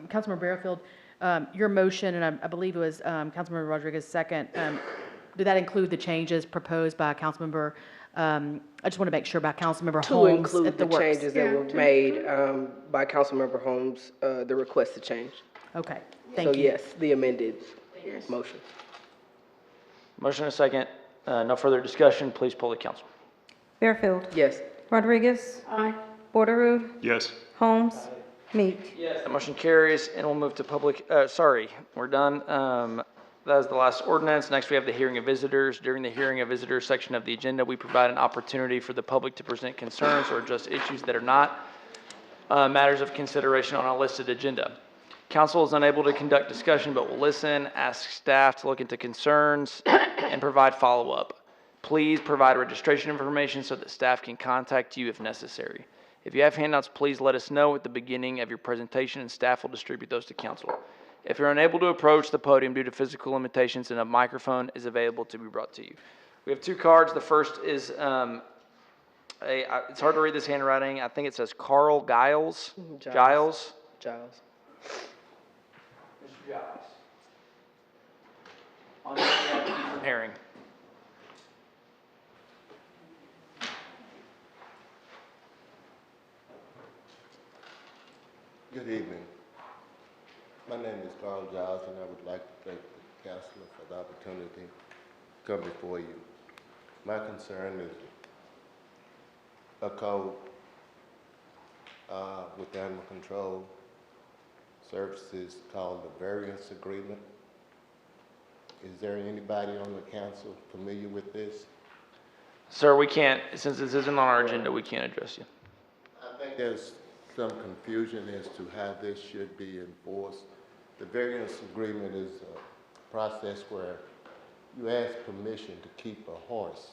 Councilmember Bearfield, your motion, and I believe it was Councilmember Rodriguez' second, did that include the changes proposed by Councilmember, I just want to make sure by Councilmember To Holmes include at the works. changes that were made by Councilmember Holmes, the requested change. Okay, So thank you. yes, the amended motion. Motion and second, no further discussion, please poll the council. Fairfield. Yes. Rodriguez. Bordereau. Yes. Holmes. Meek. Yes. The motion carries, and we'll move to public, we're done. That is the last ordinance. Next, we have the hearing of visitors. During the hearing of visitors section of the agenda, we provide an opportunity for the public to present concerns or address issues that are not matters of consideration on a listed agenda. Council is unable to conduct discussion, but will listen, ask staff to look into concerns, and provide follow-up. Please provide registration information so that staff can contact you if necessary. If you have handouts, please let us know at the beginning of your presentation, and staff will distribute those to council. If you're unable to approach the podium due to physical limitations, then a microphone is available to be brought to you. We have two cards. The first is it's hard to read this handwriting. I think it says Carl Giles. Giles. Giles. Mr. Giles. On behalf of Ethan Herring. Good evening. My name is Carl Giles, and I would like to thank the council for the opportunity to come before you. My concern is a code with animal control services called the variance agreement. Is there anybody on the council familiar with this? Sir, we can't, since this isn't on our agenda, we can't address you. I think there's some confusion as to how this should be enforced. The variance agreement is a process where you ask permission to keep a horse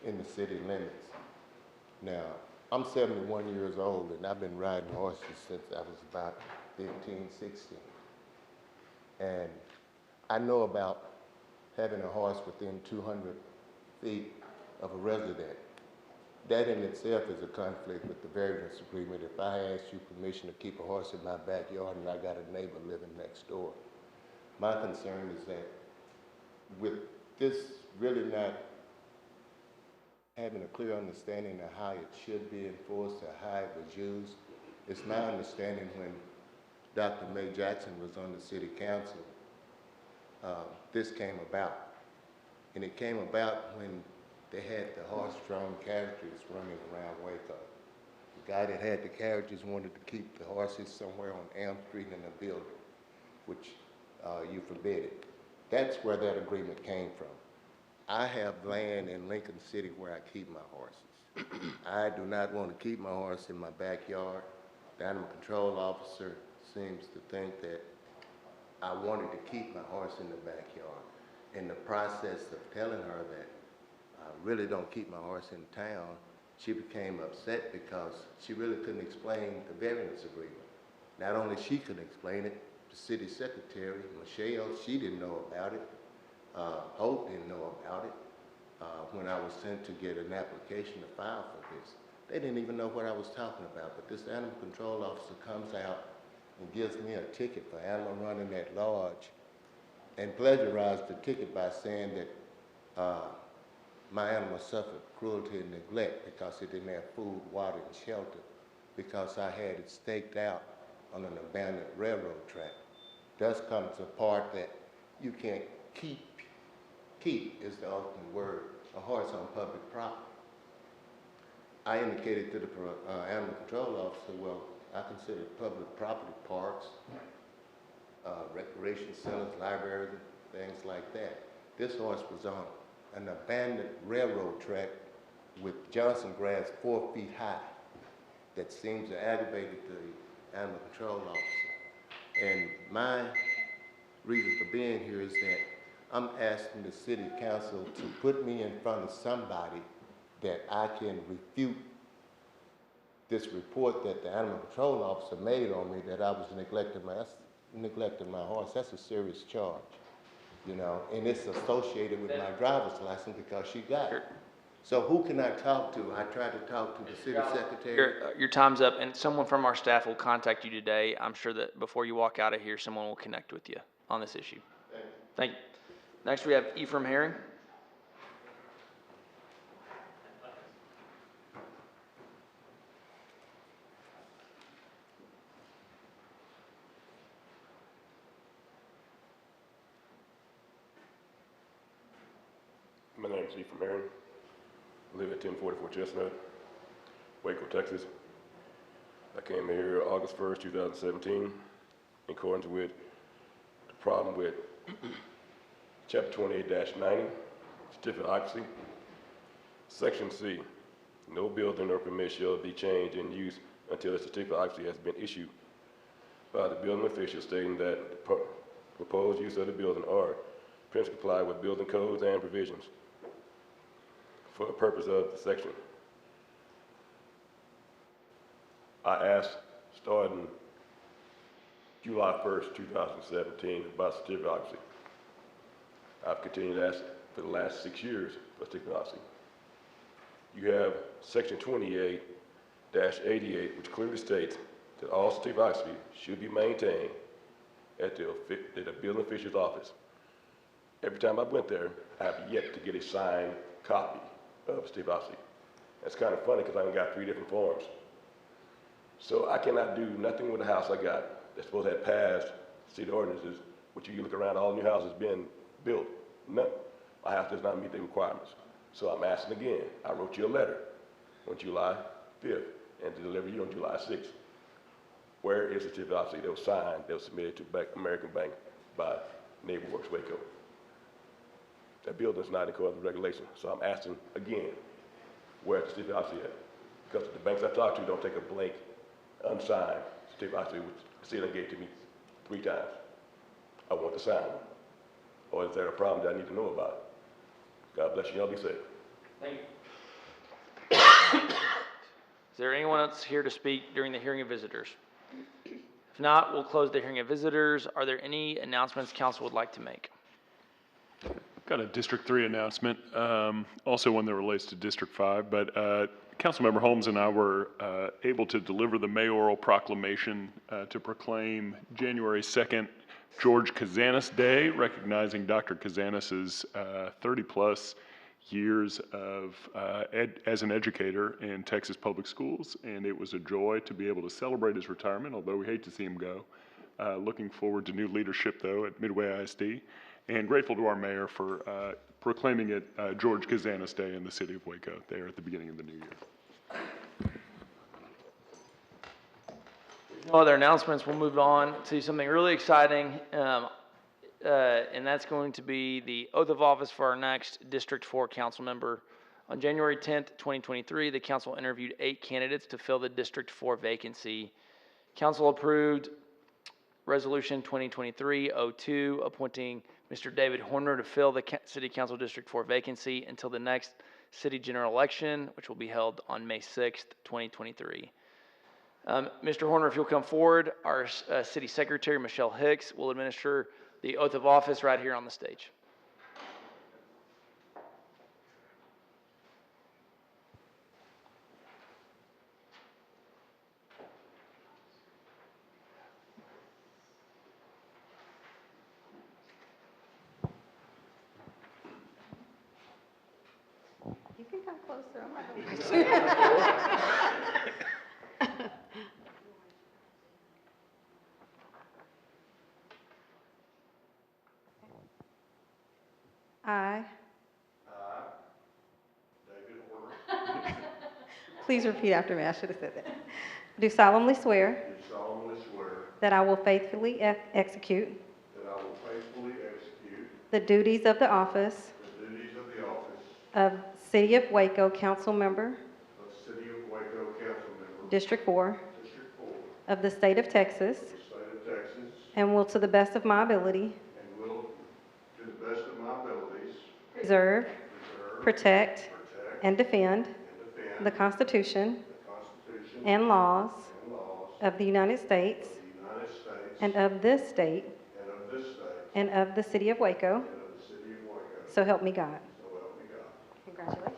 in the city limits. Now, I'm 71 years old, and I've been riding horses since I was about 15, 16. And I know about having a horse within 200 feet of a resident. That in itself is a conflict with the variance agreement. If I ask you permission to keep a horse in my backyard and I got a neighbor living next door, my concern is that with this really not having a clear understanding of how it should be enforced or how it was used, it's my understanding when Dr. May Jackson was on the city council, this came about. And it came about when they had the horse-drawn carriages running around Waco. The guy that had the carriages wanted to keep the horses somewhere on Elm Street in a building, which you forbid it. That's where that agreement came from. I have land in Lincoln City where I keep my horses. I do not want to keep my horse in my backyard. The animal control officer seems to think that I wanted to keep my horse in the backyard. In the process of telling her that I really don't keep my horse in town, she became upset because she really couldn't explain the variance agreement. Not only she couldn't explain it, the city secretary, Michelle, she didn't know about it. Hope didn't know about it. When I was sent to get an application to file for this, they didn't even know what I was talking about. But this animal control officer comes out and gives me a ticket for animal running at large and plagiarized the ticket by saying that my animal suffered cruelty and neglect because it didn't have food, water, and shelter, because I had it staked out on an abandoned railroad track. Thus comes the part that you can't keep is the ultimate word, a horse on public property. I indicated to the animal control officer, well, I consider public property parks, recreation centers, libraries, things like that. This horse was on an abandoned railroad track with Johnson grass 4 feet high that seems to aggravate the animal control officer. And my reason for being here is that I'm asking the city council to put me in front of somebody that I can refute this report that the animal control officer made on me that I was neglecting my horse. That's a serious charge, you know, and it's associated with my driver's license because she got it. So who can I talk to? I tried to talk to the city secretary. Your time's up, and someone from our staff will contact you today. I'm sure that before you walk out of here, someone will connect with you on this issue. Thank you. Next, we have Ephraim Herring. My name is Ephraim Herring. I live at 1044 Chestnut, Waco, Texas. I came here August 1st, 2017, in accordance with the problem with Chapter 28-90, certificate of occupancy. Section C, no building or permit shall be changed in use until a certificate of occupancy has been issued by the building official stating that the proposed use of the building are principally comply with building codes and provisions for the purpose of the section. I asked starting July 1st, 2017 about certificate of occupancy. I've continued to ask for the last 6 years for certificate of occupancy. You have section 28-88, which clearly states that all certificate of occupancy should be maintained at the building official's office. Every time I went there, I have yet to get a signed copy of certificate of occupancy. That's kind of funny because I've got 3 different forms. So I cannot do nothing with the house I got that's supposed to have passed city ordinances, which you look around, all new houses being built. No, my house does not meet the requirements. So I'm asking again. I wrote you a letter on July 5th and delivered you on July 6th. Where is the certificate of occupancy that was signed, that was submitted to American Bank by NeighborWorks Waco? That building's not in accordance with regulation. So I'm asking again, where's the certificate of occupancy at? Because the banks I talk to don't take a blank, unsigned certificate of occupancy, which the city gave to me 3 times. I want to sign one. Or is there a problem that I need to know about? God bless you. Y'all be safe. Thank you. Is there anyone else here to speak during the hearing of visitors? If not, we'll close the hearing of visitors. Are there any announcements council would like to make? Got a District 3 announcement, also one that relates to District 5, but Councilmember Holmes and I were able to deliver the mayoral proclamation to proclaim January 2nd George Kazanis Day, recognizing Dr. Kazanis's 30-plus years of as an educator in Texas public schools, and it was a joy to be able to celebrate his retirement, although we hate to see him go. Looking forward to new leadership, though, at Midway ISD, and grateful to our mayor for proclaiming it George Kazanis Day in the city of Waco there at the beginning of the new year. No other announcements. We'll move on to something really exciting. and that's going to be the oath of office for our next District 4 council member. On January 10th, 2023, the council interviewed 8 candidates to fill the District 4 vacancy. Council approved Resolution 2023-02, appointing Mr. David Horner to fill the City Council District 4 vacancy until the next city general election, which will be held on May 6th, 2023. Mr. Horner, if you'll come forward, our City Secretary, Michelle Hicks, will administer the oath of office right here on the stage. You can come closer. I'm not going to. I. David Horner, Please repeat after me. I should have said that. Do solemnly swear do solemnly swear that I will faithfully execute that I will faithfully execute the duties of the office the duties of the office of City of Waco Council Member, of City of Waco Council Member, District 4 District 4 of the State of Texas, of the State of Texas, and will to the best of my ability and will, to the best of my abilities, preserve, protect, and defend defend the Constitution the Constitution and laws and laws of the United States of the United States and of this state and of this state and of the City of Waco. and of the City of Waco. So help me God. So help me God. Congratulations.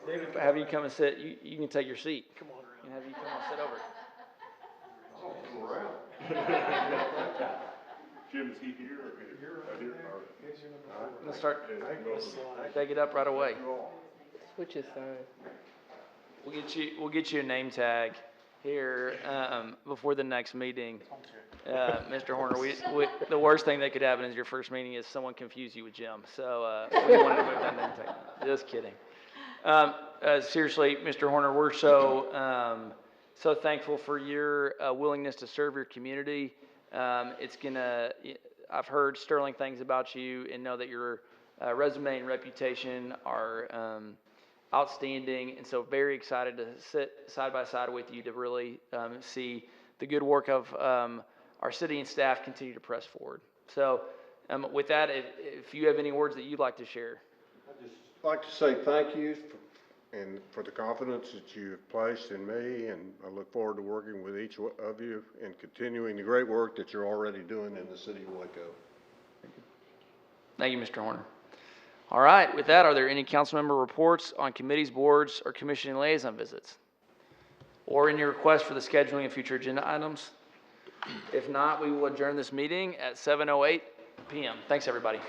David, have you come and sit. You can take your seat. Come on around. And have you come and sit over. Jim, is he here or here? Right here. All right. Let's start. Take it up right away. Switch his sign. We'll get you a name tag here before the next meeting. Mr. Horner, the worst thing that could happen is your first meeting is someone confuse you with Jim. So we wanted to move that name tag. Just kidding. Seriously, Mr. Horner, we're so thankful for your willingness to serve your community. I've heard sterling things about you and know that your resume and reputation are outstanding, and so very excited to sit side by side with you to really see the good work of our city and staff continue to press forward. So with that, if you have any words that you'd like to share. I'd just like to say thank you for the confidence that you've placed in me, and I look forward to working with each of you and continuing the great work that you're already doing in the city of Waco. Thank you, Mr. Horner. All right, with that, are there any council member reports on committees, boards, or commission and liaison visits? Or any requests for the scheduling of future agenda items? If not, we will adjourn this meeting at 7:08 p.m. Thanks, everybody.